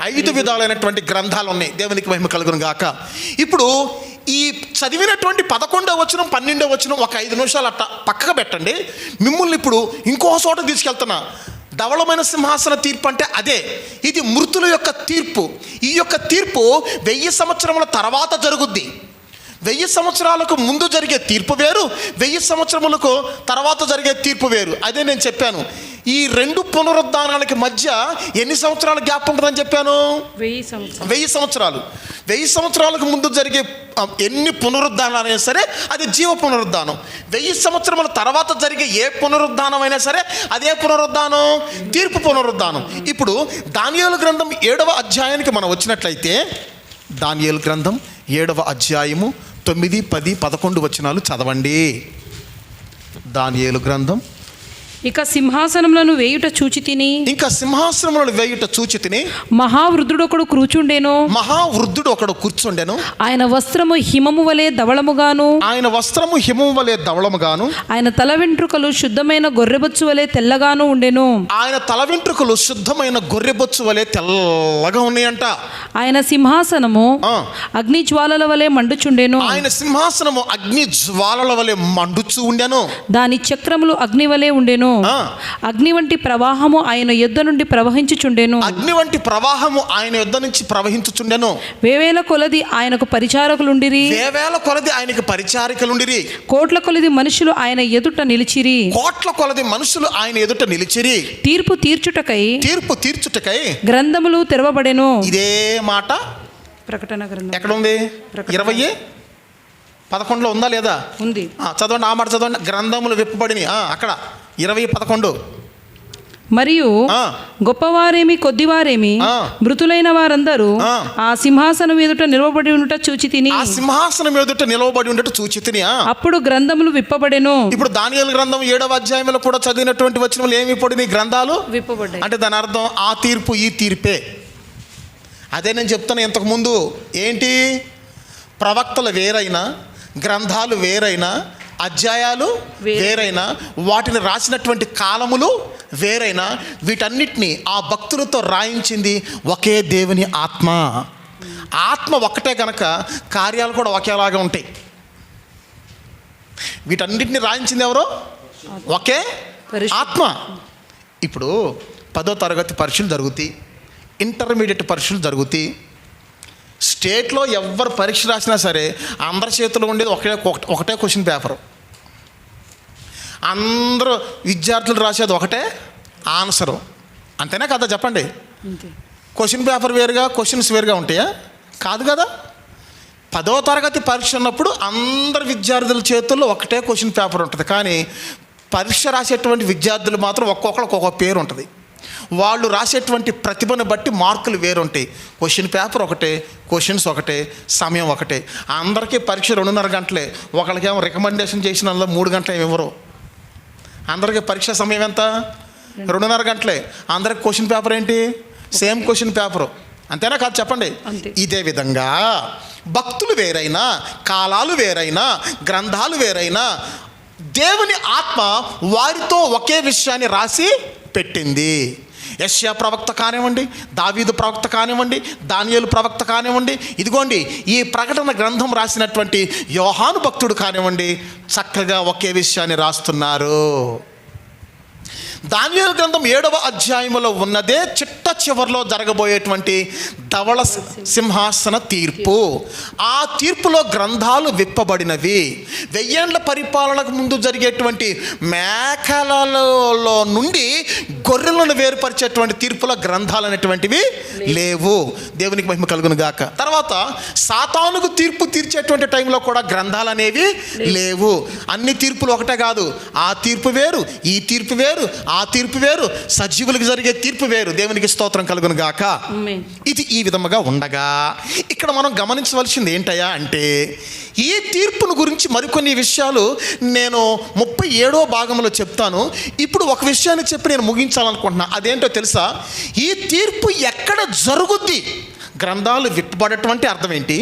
5 విధాలైనటువంటి గ్రంథాలు ఉన్నాయి. దేవునికి మహిమ కలుగును గాక. ఇప్పుడు ఈ చదివినటువంటి 11వ వచనం 12వ వచనం ఒక 5 నిమిషాలు అట్ట పక్కకు పెట్టండి. మిమ్మల్ని ఇప్పుడు ఇంకో చోట తీసుకెళ్తున్నా. ధవళమైన సింహాసన తీర్పు అంటే అదే. ఇది మృతుల యొక్క తీర్పు. ఈ యొక్క తీర్పు 1000 సంవత్సరముల తర్వాత జరుగుద్ది. 1000 సంవత్సరాలకు ముందు జరిగే తీర్పు వేరు, 1000 సంవత్సరములకు తర్వాత జరిగే తీర్పు వేరు. అదే నేను చెప్పాను. ఈ 2 పునరుద్ధానాలకి మధ్య ఎన్ని సంవత్సరాల గ్యాప్ ఉంటుందని చెప్పాను? 1000 సంవత్సరాలు. 1000 సంవత్సరాలకు ముందు జరిగే ఎన్ని పునరుద్ధానాలు అయినా సరే అది జీవ పునరుద్ధానం. 1000 సంవత్సరముల తర్వాత జరిగే ఏ పునరుద్ధానం అయినా సరే అదే పునరుద్ధానం, తీర్పు పునరుద్ధానం. ఇప్పుడు దానియేలు గ్రంథం 7వ అధ్యాయానికి మనం వచ్చినట్లయితే, దానియేలు గ్రంథం 7వ అధ్యాయము 9, 10, 11 వచనాలు చదవండి. దానియేలు గ్రంథం. ఇక సింహాసనములను వేయుట చూచి తిని, ఇంకా సింహాసనములను వేయుట చూచి తిని, మహావృద్ధుడు ఒకడు కూర్చుండెను. మహావృద్ధుడు ఒకడు కూర్చుండెను. ఆయన వస్త్రము హిమము వలె ధవళముగాను, ఆయన వస్త్రము హిమము వలె ధవళముగాను, ఆయన తల వెంట్రుకలు శుద్ధమైన గొర్రెబొచ్చు వలె తెల్లగాను ఉండెను. ఆయన తల వెంట్రుకలు శుద్ధమైన గొర్రెబొచ్చు వలె తెల్లగా ఉన్నాయంట. ఆయన సింహాసనము అగ్ని జ్వాలల వలె మండుచుండెను. ఆయన సింహాసనము అగ్ని జ్వాలల వలె మండుచు ఉండెను. దాని చక్రములు అగ్ని వలె ఉండెను. అగ్ని వంటి ప్రవాహము ఆయన యుద్ధ నుండి ప్రవహించుచుండెను. అగ్ని వంటి ప్రవాహము ఆయన యుద్ధ నుంచి ప్రవహించుచుండెను. వేవేల కొలది ఆయనకు పరిచారకులుండిరి. వేవేల కొలది ఆయనకు పరిచారికలుండిరి. కోట్ల కొలది మనుషులు ఆయన ఎదుట నిలిచిరి. కోట్ల కొలది మనుషులు ఆయన ఎదుట నిలిచిరి. తీర్పు తీర్చుటకై గ్రంథములు తెరవబడెను. ఇదే మాట ప్రకటన గ్రంథం ఎక్కడ ఉంది? 20:11 ఉందా లేదా? ఉంది. చదవండి, ఆ మాట చదవండి. గ్రంథములు విప్పబడిని. అక్కడ 20:11. మరియు గొప్పవారేమి కొద్దివారేమి మృతులైన వారందరూ ఆ సింహాసనం ఎదుట నిలవబడి ఉండుట చూచి తిని, ఆ సింహాసనం ఎదుట నిలవబడి ఉండట చూచి తిని, అప్పుడు గ్రంథములు విప్పబడెను. ఇప్పుడు దానియేలు గ్రంథం 7వ అధ్యాయంలో కూడా చదివినటువంటి వచనములు ఏమి పడిన గ్రంథాలు విప్పబడ్డాయి. అంటే దాని అర్థం ఆ తీర్పు ఈ తీర్పే. అదే నేను చెప్తాను ఇంతకుముందు. ఏంటి? ప్రవక్తలు వేరైనా, గ్రంథాలు వేరైనా, అధ్యాయాలు వేరైనా, వాటిని రాసినటువంటి కాలములు వేరైనా, వీటన్నిటినీ ఆ భక్తులతో రాయించింది ఒకే దేవుని ఆత్మ. ఆత్మ ఒక్కటే కనుక కార్యాలు కూడా ఒకేలాగా ఉంటాయి. వీటన్నిటిని రాయించింది ఎవరో? ఒకే ఆత్మ. ఇప్పుడు 10వ తరగతి పరీక్షలు జరుగుతాయి, ఇంటర్మీడియట్ పరీక్షలు జరుగుతాయి. స్టేట్లో ఎవరు పరీక్ష రాసినా సరే అందరి చేతిలో ఉండేది ఒకటే క్వశ్చన్ పేపరు. అందరూ విద్యార్థులు రాసేది ఒకటే ఆన్సరు. అంతేనా కదా? చెప్పండి. క్వశ్చన్ పేపర్ వేరుగా, క్వశ్చన్స్ వేరుగా ఉంటాయా? కాదు కదా. 10వ తరగతి పరీక్ష ఉన్నప్పుడు అందరు విద్యార్థుల చేతుల్లో ఒకటే క్వశ్చన్ పేపర్ ఉంటుంది. కానీ పరీక్ష రాసేటువంటి విద్యార్థులు మాత్రం ఒక్కొక్కరికి ఒక్కొక్క పేరు ఉంటుంది. వాళ్ళు రాసేటువంటి ప్రతిభను బట్టి మార్కులు వేరుంటాయి. క్వశ్చన్ పేపర్ ఒకటే, క్వశ్చన్స్ ఒకటే, సమయం ఒకటే. అందరికీ పరీక్ష 2.5 గంటలే. ఒకరికేమో రికమెండేషన్ చేసిన 3 గంటలు ఏమి ఇవ్వరు. అందరికీ పరీక్ష సమయం ఎంత? 2.5 గంటలే. అందరికి క్వశ్చన్ పేపర్ ఏంటి? Same question paper. అంతేనా కాదు? చెప్పండి. ఇదే విధంగా భక్తులు వేరైనా, కాలాలు వేరైనా, గ్రంథాలు వేరైనా, దేవుని ఆత్మ వారితో ఒకే విషయాన్ని రాసి పెట్టింది. యెషయా ప్రవక్త కానివ్వండి, దావీదు ప్రవక్త కానివ్వండి, దానియేలు ప్రవక్త కానివ్వండి, ఇదిగోండి ఈ ప్రకటన గ్రంథం రాసినటువంటి యోహాను భక్తుడు కానివ్వండి, చక్కగా ఒకే విషయాన్ని రాస్తున్నారు. దానియేలు గ్రంథం 7వ అధ్యాయంలో ఉన్నదే చిట్ట చివరిలో జరగబోయేటువంటి ధవళ సింహాసన తీర్పు. ఆ తీర్పులో గ్రంథాలు విప్పబడినవి. 1000 ఏళ్ల పరిపాలనకు ముందు జరిగేటువంటి మేకలలో నుండి గొర్రెలను వేరుపరిచేటువంటి తీర్పులో గ్రంథాలు అనేటువంటివి లేవు. దేవునికి మహిమ కలుగును గాక. తర్వాత సాతానుకు తీర్పు తీర్చేటువంటి టైంలో కూడా గ్రంథాలు అనేవి లేవు. అన్ని తీర్పులు ఒకటే కాదు. ఆ తీర్పు వేరు, ఈ తీర్పు వేరు, ఆ తీర్పు వేరు, సజీవులకు జరిగే తీర్పు వేరు. దేవునికి స్తోత్రం కలుగును గాక. ఇది ఈ విధముగా ఉండగా ఇక్కడ మనం గమనించవలసింది ఏంటయ్యా అంటే, ఈ తీర్పును గురించి మరికొన్ని విషయాలు నేను 37వ భాగంలో చెప్తాను. ఇప్పుడు ఒక విషయాన్ని చెప్పి నేను ముగించాలనుకుంటున్నా. అదేంటో తెలుసా? ఈ తీర్పు ఎక్కడ జరుగుద్ది? గ్రంథాలు విప్పబడటం అంటే అర్థం ఏంటి?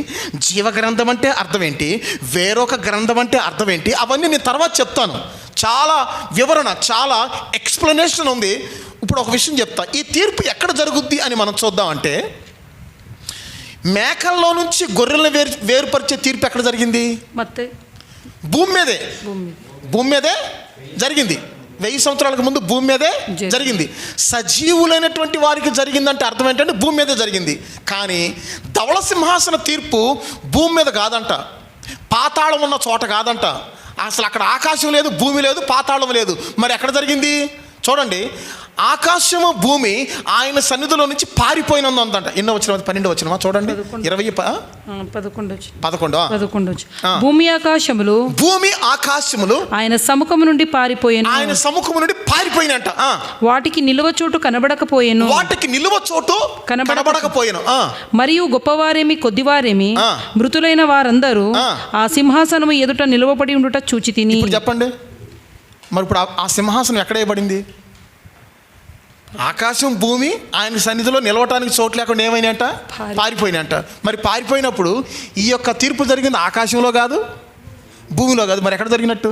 జీవ గ్రంథం అంటే అర్థం ఏంటి? వేరొక గ్రంథం అంటే అర్థం ఏంటి? అవన్నీ నేను తర్వాత చెప్తాను. చాలా వివరణ, చాలా ఎక్స్ప్లెనేషన్ ఉంది. ఇప్పుడు ఒక విషయం చెప్తా, ఈ తీర్పు ఎక్కడ జరుగుద్ది అని మనం చూద్దామంటే, మేకల్లో నుంచి గొర్రెలను వేరుపరిచే తీర్పు ఎక్కడ జరిగింది? మత్తయి భూమి మీదే, భూమి భూమి మీదే జరిగింది. 1000 సంవత్సరాలకు ముందు భూమి మీదే జరిగింది. సజీవులైనటువంటి వారికి జరిగిందంటే అర్థం ఏంటంటే భూమి మీదే జరిగింది. కానీ ధవళ సింహాసన తీర్పు భూమి మీద కాదంట, పాతాళం ఉన్న చోట కాదంట. అసలు అక్కడ ఆకాశం లేదు, భూమి లేదు, పాతాళం లేదు. మరి ఎక్కడ జరిగింది? చూడండి, ఆకాశము భూమి ఆయన సన్నిధిలో నుంచి పారిపోయినందంట. ఎన్నో వచ్చిన 12 వచ్చినమా చూడండి, 11 భూమి ఆకాశములు ఆయన సముఖము నుండి పారిపోయాను, ఆయన సముఖము నుండి పారిపోయినంట. వాటికి నిలువ చోటు కనబడకపోయాను, కనబడకపోయాను. మరియు గొప్పవారేమి కొద్దివారేమి మృతులైన వారందరూ ఆ సింహాసనము ఎదుట నిలవబడి ఉండుట చూచి తిని. చెప్పండి, మరి ఇప్పుడు ఆ సింహాసనం ఎక్కడ వేయబడింది? ఆకాశం భూమి ఆయన సన్నిధిలో నిలవటానికి చోటు లేకుండా ఏమైనాయంట? పారిపోయినాయంట. మరి పారిపోయినప్పుడు ఈ యొక్క తీర్పు జరిగింది ఆకాశంలో కాదు, భూమిలో కాదు. మరి ఎక్కడ జరిగినట్టు?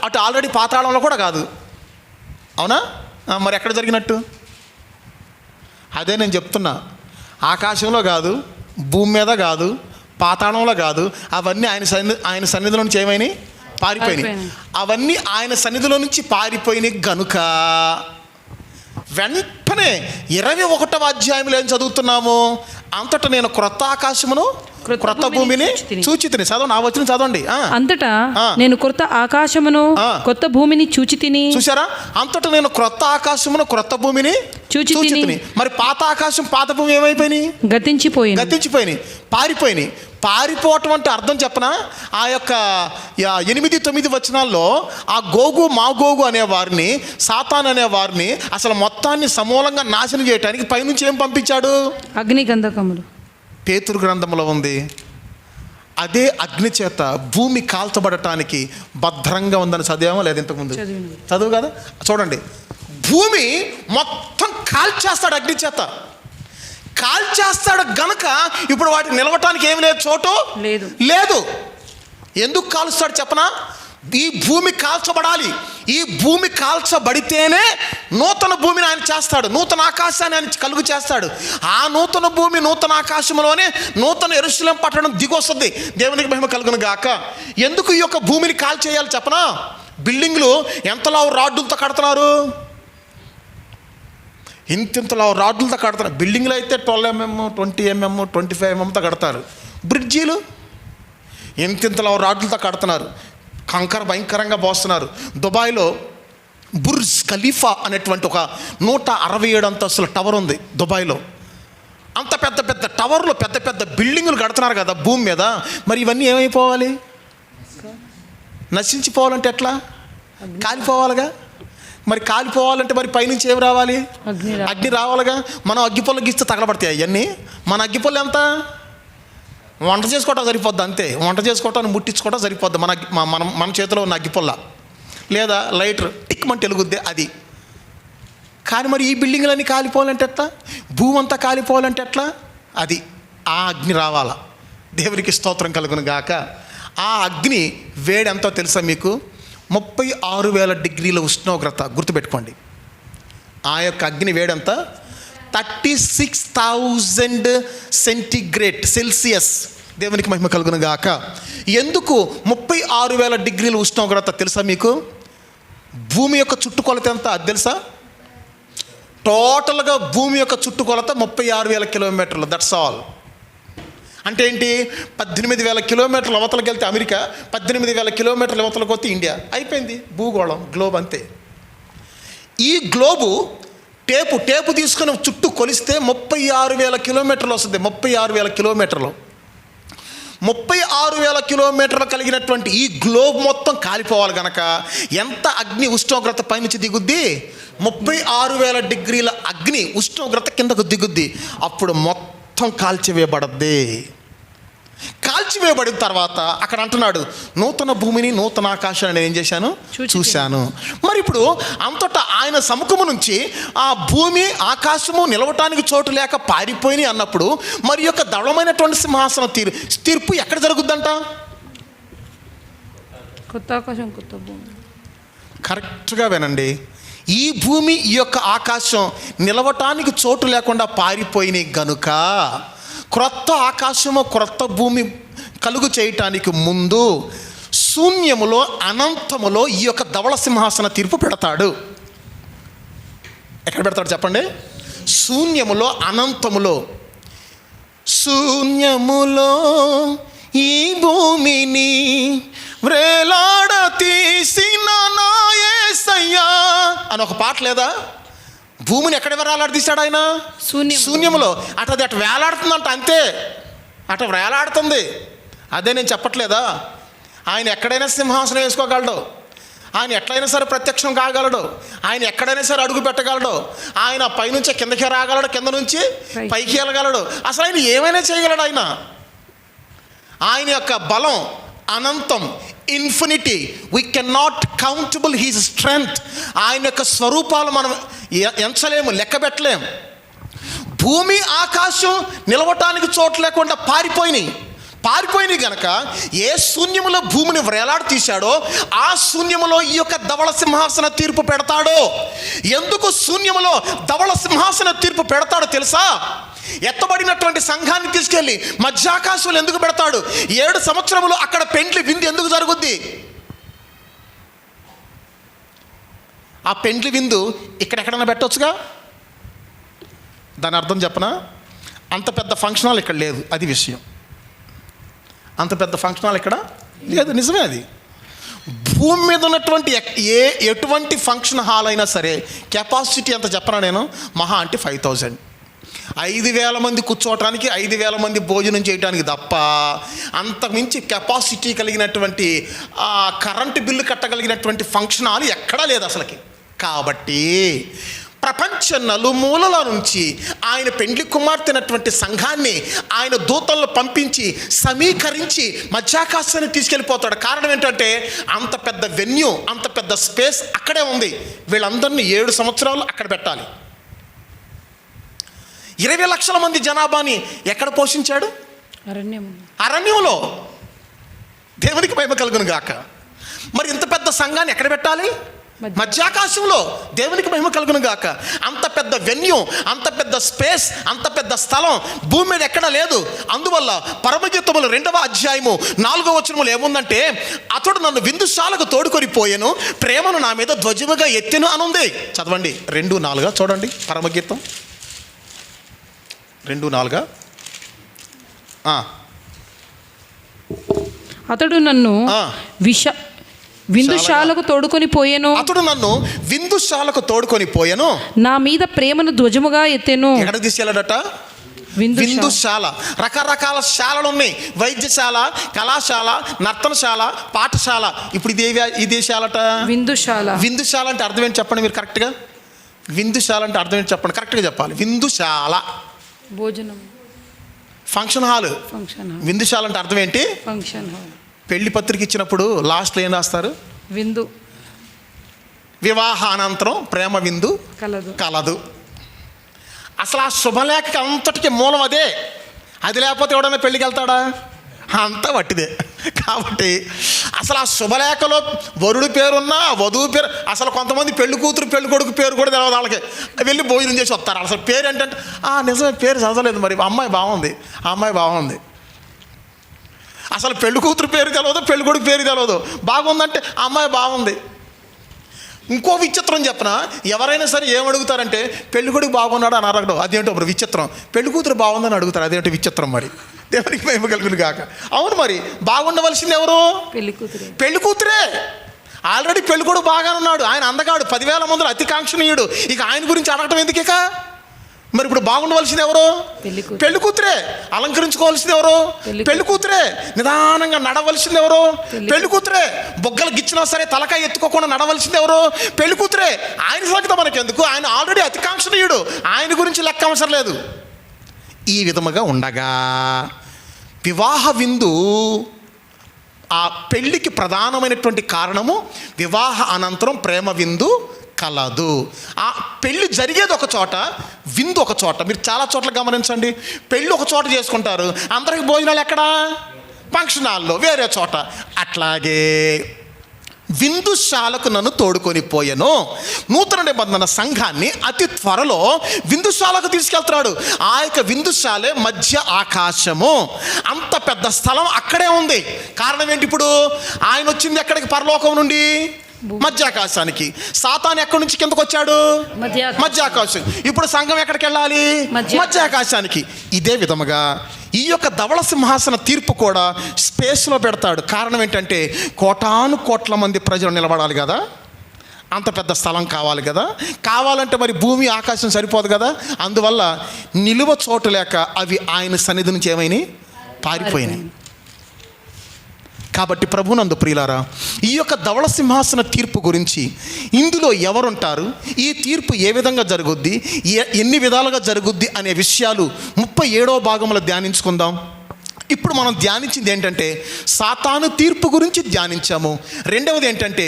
అటు ఆల్రెడీ పాతాళంలో కూడా కాదు, అవునా? మరి ఎక్కడ జరిగినట్టు? అదే నేను చెప్తున్నా, ఆకాశంలో కాదు, భూమి మీద కాదు, పాతాళంలో కాదు. అవన్నీ ఆయన సన్నిధిలో నుంచి ఏమైనాయి? పారిపోయినాయి. అవన్నీ ఆయన సన్నిధిలో నుంచి పారిపోయినాయి గనుక వెంటనే 21వ అధ్యాయంలో ఏం చదువుతున్నాము? అంతటా నేను క్రొత్త ఆకాశమును క్రొత్త భూమిని చూచి తిని. చదవండి, ఆ వచ్చిన చదవండి. అంతటా నేను క్రొత్త ఆకాశమును కొత్త భూమిని చూచి తిని. చూసారా? అంతటా నేను క్రొత్త ఆకాశమును క్రొత్త భూమిని చూచి తిని. మరి పాత ఆకాశం పాత భూమి ఏమైపోయినాయి? గతించిపోయినాయి, పారిపోయినాయి. పారిపోవటం అంటే అర్థం చెప్పనా? ఆ యొక్క 8-9 వచనాల్లో ఆ గోగు మాగోగు అనే వారిని, సాతాన్ అనే వారిని అసలు మొత్తాన్ని సమూలంగా నాశనం చేయడానికి పైనుంచి ఏం పంపించాడు? అగ్ని గంధకములు. పేతురు గ్రంథంలో ఉంది. అదే అగ్ని చేత భూమి కాల్చబడటానికి భద్రంగా ఉందని చదివామో లేదు ఇంతకుముందు? చదువు కదా. చూడండి, భూమి మొత్తం కాల్చేస్తాడు అగ్ని చేత. కాల్చేస్తాడు గనక ఇప్పుడు వాటికి నిలవటానికి ఏమి లేదు, చోటు లేదు. ఎందుకు కాలుస్తాడు చెప్పనా? ఈ భూమి కాల్చబడాలి. ఈ భూమి కాల్చబడితేనే నూతన భూమిని ఆయన చేస్తాడు, నూతన ఆకాశాన్ని ఆయన కలుగు చేస్తాడు. ఆ నూతన భూమి నూతన ఆకాశంలోనే నూతన యెరూషలేము పట్టణం దిగొస్తుంది. దేవునికి మహిమ కలుగును గాక. ఎందుకు ఈ యొక్క భూమిని కాల్చేయాలి చెప్పనా? బిల్డింగ్లు ఎంతలా రాడ్డులతో కడుతున్నారు, ఇంతింతలా రాడ్లతో కడతారు. బిల్డింగ్లు అయితే 12 mm, 20 mm, 25 mmతో కడతారు. బ్రిడ్జీలు ఇంతింతలా రాడ్లతో కడుతున్నారు, కంకర భయంకరంగా పోస్తున్నారు. దుబాయ్లో బుర్జ్ ఖలీఫా అనేటువంటి ఒక 167 అంతస్తుల టవర్ ఉంది దుబాయ్లో. అంత పెద్ద పెద్ద టవర్లు, పెద్ద పెద్ద బిల్డింగులు కడుతున్నారు కదా భూమి మీద. మరి ఇవన్నీ ఏమైపోవాలి? నశించిపోవాలంటే ఎట్లా? కాలిపోవాలిగా. మరి కాలిపోవాలంటే మరి పైనుంచి ఏమి రావాలి? అగ్ని రావాలిగా. మనం అగ్గిపొల్ల గీస్తే తగలబడతాయి అవన్నీ. మన అగ్గిపొల్ల ఎంత? వంట చేసుకోవటం సరిపోద్ది అంతే. వంట చేసుకోవటాన్ని ముట్టించుకోవటం సరిపోద్ది మన చేతిలో ఉన్న అగ్గిపొల్ల, లేదా లైటర్ టిక్ మంట వెలుగుద్దే అది. కానీ మరి ఈ బిల్డింగ్లన్నీ కాలిపోవాలంటే ఎట్లా? భూమి అంతా కాలిపోవాలంటే ఎట్లా? అది ఆ అగ్ని రావాలా. దేవునికి స్తోత్రం కలుగును గాక. ఆ అగ్ని వేడి ఎంతో తెలుసా మీకు? 36,000 డిగ్రీల ఉష్ణోగ్రత. గుర్తుపెట్టుకోండి, ఆ యొక్క అగ్ని వేడంతా 36,000 సెంటిగ్రేడ్ సెల్సియస్. దేవునికి మహిమ కలుగును గాక. ఎందుకు 36,000 డిగ్రీల ఉష్ణోగ్రత తెలుసా మీకు? భూమి యొక్క చుట్టుకొలత ఎంత అది తెలుసా? టోటల్గా భూమి యొక్క చుట్టుకొలత 36,000 కిలోమీటర్లు. That's all. అంటే ఏంటి? 18,000 కిలోమీటర్లు అవతలకి వెళ్తే అమెరికా, 18,000 కిలోమీటర్ల అవతలకి వస్తే ఇండియా. అయిపోయింది భూగోళం, గ్లోబ్ అంతే. ఈ గ్లోబు టేపు తీసుకుని చుట్టూ కొలిస్తే 36,000 కిలోమీటర్లు వస్తుంది. 36,000 కిలోమీటర్లు. 36,000 కిలోమీటర్లు కలిగినటువంటి ఈ గ్లోబ్ మొత్తం కాలిపోవాలి కనుక ఎంత అగ్ని ఉష్ణోగ్రత పైనుంచి దిగుద్ది? 36,000 డిగ్రీల అగ్ని ఉష్ణోగ్రత కిందకు దిగుద్ది. అప్పుడు మొత్తం కాల్చివేయబడద్ది. కాల్చివేయబడిన తర్వాత అక్కడ అంటున్నాడు, నూతన భూమిని నూతన ఆకాశాన్ని నేను ఏం చేశాను? చూశాను. మరి ఇప్పుడు అంతటా ఆయన సముఖము నుంచి ఆ భూమి ఆకాశము నిలవటానికి చోటు లేక పారిపోయినాయి అన్నప్పుడు మరి యొక్క దృఢమైనటువంటి సింహాసనం తీర్పు ఎక్కడ జరుగుద్దంట? కొత్త ఆకాశం కొత్త భూమి. కరెక్ట్గా వినండి. ఈ భూమి, ఈ యొక్క ఆకాశం నిలవటానికి చోటు లేకుండా పారిపోయినాయి గనుక క్రొత్త ఆకాశము, క్రొత్త భూమి కలుగు చేయటానికి ముందు శూన్యములో, అనంతములో ఈ యొక్క ధవళ సింహాసన తీర్పు పెడతాడు. ఎక్కడ పెడతాడు చెప్పండి? శూన్యములో, అనంతములో. శూన్యములో ఈ భూమిని వ్రేలాడ తీసిన నా యేసయ్యా అని ఒక పాట లేదా? భూమిని ఎక్కడ వేలాడదీశాడు ఆయన? శూన్యములో. అటు వేలాడుతుందంట, అంతే. అటు వేలాడుతుంది. అదే నేను చెప్పట్లేదా? ఆయన ఎక్కడైనా సింహాసనం వేసుకోగలడు, ఆయన ఎట్లయినా సరే ప్రత్యక్షం కాగలడు, ఆయన ఎక్కడైనా సరే అడుగు పెట్టగలడు, ఆయన పైనుంచి కిందకి రాగలడు, కింద నుంచి పైకి వెళ్ళగలడు. అసలు ఆయన ఏమైనా చేయగలడు. ఆయన యొక్క బలం అనంతం, infinity. We can not countable his strength. ఆయన యొక్క స్వరూపాలు మనం ఎంచలేము, లెక్క పెట్టలేము. భూమి ఆకాశం నిలవటానికి చోటు లేకుండా పారిపోయినాయి గనక ఏ శూన్యములో భూమిని వ్రేలాడు తీశాడో ఆ శూన్యములో ఈ యొక్క ధవళ సింహాసన తీర్పు పెడతాడో. ఎందుకు శూన్యములో ధవళ సింహాసన తీర్పు పెడతాడో తెలుసా? ఎత్తబడినటువంటి సంఘాన్ని తీసుకెళ్ళి మధ్యాకాశంలో ఎందుకు పెడతాడు? 7 సంవత్సరములు అక్కడ పెండ్లి విందు ఎందుకు జరుగుద్ది? ఆ పెండ్లి విందు ఇక్కడెక్కడైనా పెట్టవచ్చుగా. దాని అర్థం చెప్పనా? అంత పెద్ద ఫంక్షన్ హాల్ ఇక్కడ లేదు, అది విషయం. అంత పెద్ద ఫంక్షన్ హాల్ ఇక్కడ లేదు, నిజమే అది. భూమి మీద ఉన్నటువంటి ఎటువంటి ఫంక్షన్ హాల్ అయినా సరే కెపాసిటీ ఎంత చెప్పనా నేను? మహా అంటే 5000. 5000 మంది కూర్చోవటానికి, 5000 మంది భోజనం చేయడానికి తప్ప అంతకుమించి కెపాసిటీ కలిగినటువంటి కరెంటు బిల్లు కట్టగలిగినటువంటి ఫంక్షన్ హాల్ ఎక్కడా లేదు అసలుకి. కాబట్టి ప్రపంచ నలుమూలల నుంచి ఆయన పెండ్లి కుమార్తెనటువంటి సంఘాన్ని ఆయన దూతలను పంపించి సమీకరించి మధ్యాకాశాన్ని తీసుకెళ్ళిపోతాడు. కారణం ఏంటంటే అంత పెద్ద వెన్యూ, అంత పెద్ద స్పేస్ అక్కడే ఉంది. వీళ్ళందరినీ 7 సంవత్సరాలు అక్కడ పెట్టాలి. 20 లక్షల మంది జనాభాని ఎక్కడ పోషించాడు? అరణ్యంలో. దేవునికి మహిమ కలుగును గాక. మరి ఇంత పెద్ద సంఘాన్ని ఎక్కడ పెట్టాలి? మధ్యాకాశంలో. దేవునికి మహిమ కలుగును గాక. అంత పెద్ద వెన్యూ, అంత పెద్ద స్పేస్, అంత పెద్ద స్థలం భూమి మీద ఎక్కడ లేదు. అందువల్ల పరమగీతములు 2వ అధ్యాయము 4వ వచనములు ఏముందంటే, అతడు నన్ను విందుశాలకు తోడుకొని పోయెను, ప్రేమను నా మీద ధ్వజముగా ఎత్తెను అనుంది. చదవండి 2:4 చూడండి. పరమగీతం 2:4. అతడు నన్ను విందుశాలకు తోడుకొని పోయెను. అతడు నన్ను విందుశాలకు తోడుకొని పోయెను, నా మీద ప్రేమను ధ్వజముగా ఎత్తెను. ఎక్కడ తీసుకెళ్ళాడట? విందుశాల. రకరకాల శాలలు ఉన్నాయి. వైద్యశాల, కళాశాల, నర్తనశాల, పాఠశాల. ఇప్పుడు ఇదే శాలట విందుశాల. విందుశాల అంటే అర్థం ఏంటి చెప్పండి మీరు కరెక్ట్గా? విందుశాల అంటే అర్థం ఏంటి చెప్పండి, కరెక్ట్గా చెప్పాలి. విందుశాల భోజనం, ఫంక్షన్ హాల్. విందుశాల అంటే అర్థం ఏంటి? Function hall. పెళ్లి పత్రిక ఇచ్చినప్పుడు లాస్ట్లో ఏం రాస్తారు? విందు. వివాహానంతరం ప్రేమ విందు కలదు. అసలు ఆ శుభలేఖకి అంతటికి మూలం అదే. అది లేకపోతే ఎవడన్నా పెళ్ళికి వెళ్తాడా? అంతా వట్టిదే. కాబట్టి అసలు ఆ శుభలేఖలో వరుడి పేరున్నా, వధువు పేరు, అసలు కొంతమంది పెళ్లి కూతురు పెళ్లి కొడుకు పేరు కూడా తెలియదు వాళ్ళకి. వెళ్ళి భోజనం చేసి వస్తారు. అసలు పేరు ఏంటంటే నిజమే, పేరు చదవలేదు, మరి అమ్మాయి బాగుంది, ఆ అమ్మాయి బాగుంది. అసలు పెళ్లి కూతురు పేరు తెలియదు, పెళ్లి కొడుకు పేరు తెలియదు. బాగుందంటే అమ్మాయి బాగుంది. ఇంకో విచిత్రం చెప్పనా, ఎవరైనా సరే ఏమడుగుతారంటే పెళ్లి కొడుకు బాగున్నాడు అని అడగడం, అదేంటో మరి విచిత్రం. పెళ్లి కూతురు బాగుందని అడుగుతారు, అదేంటో విచిత్రం. మరి దేవునికి మహిమ కలుగును గాక. అవును, మరి బాగుండవలసింది ఎవరు? పెళ్లి కూతురే. ఆల్రెడీ పెళ్లి కొడుకు బాగానే ఉన్నాడు, ఆయన అందగాడు, 10,000 మందిలో అతి కాంక్షణీయుడు. ఇక ఆయన గురించి అడగటం ఎందుకు? మరి ఇప్పుడు బాగుండవలసింది ఎవరు? పెళ్లి కూతురే. అలంకరించుకోవాల్సింది ఎవరు? పెళ్లి కూతురే. నిదానంగా నడవలసింది ఎవరు? పెళ్లి కూతురే. బొగ్గలు గిచ్చినా సరే తలకాయ ఎత్తుకోకుండా నడవలసింది ఎవరు? పెళ్లి కూతురే. ఆయన సంగతి మనకెందుకు? ఆయన ఆల్రెడీ అతికాంక్షణీయుడు, ఆయన గురించి లెక్క అవసరం లేదు. ఈ విధముగా ఉండగా వివాహ విందు, ఆ పెళ్ళికి ప్రధానమైనటువంటి కారణము వివాహ అనంతరం ప్రేమ విందు కలదు. ఆ పెళ్ళి జరిగేది ఒక చోట, విందు ఒక చోట. మీరు చాలా చోట్ల గమనించండి, పెళ్ళి ఒక చోట చేసుకుంటారు, అందరికి భోజనాలు ఎక్కడ? ఫంక్షన్ హాల్లో, వేరే చోట. అట్లాగే విందుశాలకు నన్ను తోడుకొని పోయెను. నూతన నిబంధన సంఘాన్ని అతి త్వరలో విందుశాలకు తీసుకెళ్తున్నాడు. ఆ యొక్క విందుశాలే మధ్య ఆకాశము. అంత పెద్ద స్థలం అక్కడే ఉంది. కారణం ఏంటి? ఇప్పుడు ఆయన వచ్చింది ఎక్కడికి? పరలోకం నుండి మధ్యాకాశానికి. సాతాను ఎక్కడి నుంచి కిందకు వచ్చాడు? మధ్యాకాశం. ఇప్పుడు సంఘం ఎక్కడికి వెళ్ళాలి? మధ్యాకాశానికి. ఇదే విధముగా ఈ యొక్క ధవళ సింహాసన తీర్పు కూడా స్పేస్లో పెడతాడు. కారణం ఏంటంటే కోటాను కోట్ల మంది ప్రజలు నిలబడాలి కదా, అంత పెద్ద స్థలం కావాలి కదా. కావాలంటే మరి భూమి ఆకాశం సరిపోదు కదా. అందువల్ల నిలువ చోటు లేక అవి ఆయన సన్నిధి నుంచి ఏమైనాయి? పారిపోయినాయి. కాబట్టి ప్రభునందు ప్రియులారా, ఈ యొక్క ధవళ సింహాసన తీర్పు గురించి, ఇందులో ఎవరుంటారు, ఈ తీర్పు ఏ విధంగా జరుగుద్ది, ఎన్ని విధాలుగా జరుగుద్ది అనే విషయాలు 37వ భాగంలో ధ్యానించుకుందాం. ఇప్పుడు మనం ధ్యానించింది ఏంటంటే సాతాను తీర్పు గురించి ధ్యానించాము. రెండవది ఏంటంటే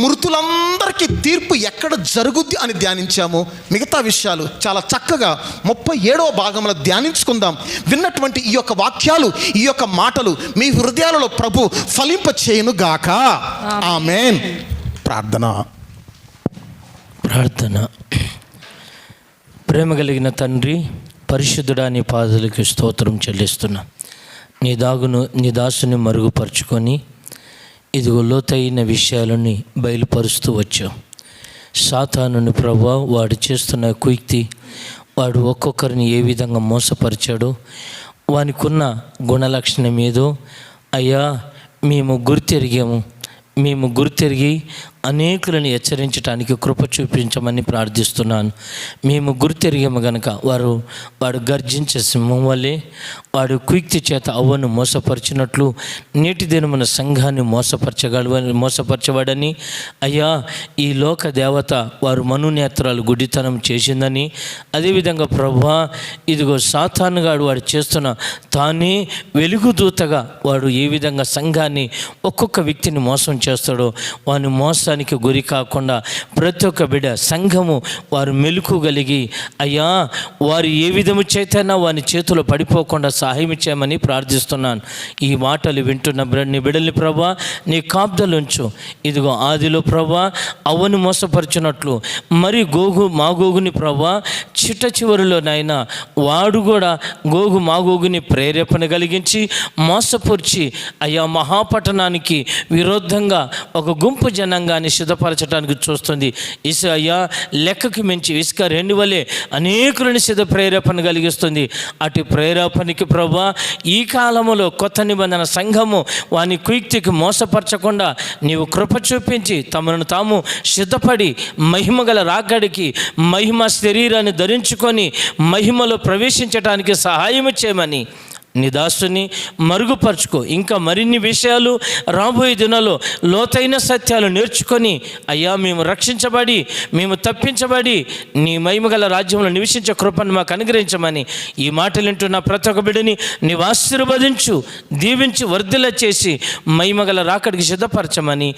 మృతులందరికీ తీర్పు ఎక్కడ జరుగుద్ది అని ధ్యానించాము. మిగతా విషయాలు చాలా చక్కగా 37వ భాగంలో ధ్యానించుకుందాం. విన్నటువంటి ఈ యొక్క వాక్యాలు, ఈ యొక్క మాటలు మీ హృదయాలలో ప్రభు ఫలింప చేయును గాక. ఆమేన్. ప్రార్థన. ప్రేమ కలిగిన తండ్రి, పరిశుద్ధుడా, నీ పాదాలకు స్తోత్రం చెల్లిస్తున్నా. నీ దాసుని మరుగుపరుచుకొని ఇదిగో లోతైన విషయాలని బయలుపరుస్తూ వచ్చావు. సాతానుని ప్రభువా, వాడు చేస్తున్న కుయుక్తి, వాడు ఒక్కొక్కరిని ఏ విధంగా మోసపరిచాడో, వానికున్న గుణలక్షణం ఏదో అయ్యా మేము గుర్తెరిగి అనేకులను హెచ్చరించడానికి కృప చూపించమని ప్రార్థిస్తున్నాను. మేము గుర్తెరిగాము గనక వాడు గర్జించే సింహం వల్లే వాడు కుయుక్తి చేత అవ్వను మోసపరిచినట్లు నేటి దినమున సంఘాన్ని మోసపరచవాడని అయ్యా, ఈ లోక దేవత వారు మనునేత్రాలు గుడ్డితనం చేసిందని, అదేవిధంగా ప్రభువా ఇదిగో సాతానుగాడు వాడు చేస్తున్న తానే వెలుగుదూతగా వాడు ఏ విధంగా సంఘాన్ని ఒక్కొక్క వ్యక్తిని మోసం చేస్తాడో, వాని మోసానికి గురి కాకుండా ప్రతి ఒక్క బిడ్డ సంఘము వారు మెలుకోగలిగి అయ్యా వారు ఏ విధము చేతైనా వాని చేతిలో పడిపోకుండా సహాయం చేయమని ప్రార్థిస్తున్నాను. ఈ మాటలు వింటున్న నీ బిడ్డల్ని ప్రభా నీ కాపుదలుంచు. ఇదిగో ఆదిలో ప్రభా అవ్వను మోసపరిచినట్లు మరి మాగోగుని ప్రభా చిట్ట చివరిలోనైనా వాడు కూడా మాగోగుని ప్రేరేపణ కలిగించి మోసపరిచి అయ్యా మహాపట్టణానికి విరుద్ధంగా ఒక గుంపు జనాంగాన్ని సిద్ధపరచడానికి చూస్తుంది. అయ్యా లెక్కకి మించి ఇసుక 2 వలె అనేకులని ప్రేరేపణ కలిగిస్తుంది. అటు ప్రేరేపణకి ప్రభా ఈ కాలంలో కొత్త నిబంధన సంఘము వాని కుయుక్తికి మోసపరచకుండా నీవు కృప చూపించి తమను తాము సిద్ధపడి మహిమగల రాకడికి మహిమ శరీరాన్ని ధరించుకొని మహిమలో ప్రవేశించడానికి సహాయం చేయమని నీ దాసుని మరుగుపరుచుకో. ఇంకా మరిన్ని విషయాలు రాబోయే దినాల్లో లోతైన సత్యాలు నేర్చుకొని అయ్యా మేము రక్షించబడి మేము తప్పించబడి నీ మహిమగల రాజ్యంలో నివసించే కృపను మాకు అనుగ్రహించమని ఈ మాటలు వింటున్న ప్రతి ఒక్క బిడ్డని నీవు ఆశీర్వదించు, దీవించి వర్ధిల్ల చేసి మహిమగల రాకడికి సిద్ధపరచమని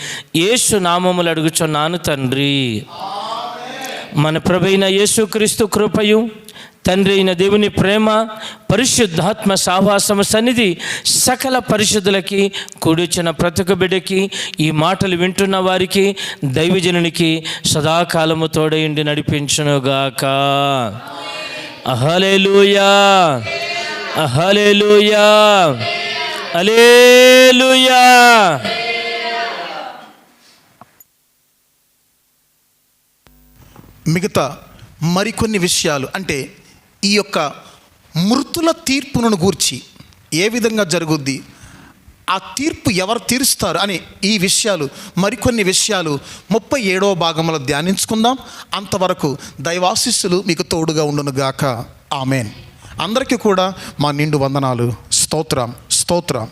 యేసు నామములు అడుగుచున్నాను తండ్రి. మన ప్రభువైన యేసుక్రీస్తు కృపయు తండ్రి అయిన దేవుని ప్రేమ పరిశుద్ధాత్మ సహవాసము సన్నిధి సకల పరిశుద్ధులకి కూడిచిన ప్రతి ఒక్క బిడ్డకి ఈ మాటలు వింటున్న వారికి దైవజనునికి సదాకాలము తోడయుండి నడిపించునుగాక. హల్లెలూయా, హల్లెలూయా, హల్లెలూయా. మిగతా మరికొన్ని విషయాలు అంటే ఈ యొక్క మృతుల తీర్పును గూర్చి ఏ విధంగా జరుగుద్ది, ఆ తీర్పు ఎవరు తీరుస్తారు అని ఈ విషయాలు మరికొన్ని విషయాలు 37వ భాగంలో ధ్యానించుకుందాం. అంతవరకు దైవాశీస్సులు మీకు తోడుగా ఉండునుగాక. ఆమెన్. అందరికీ కూడా మా నిండు వందనాలు. స్తోత్రం, స్తోత్రం.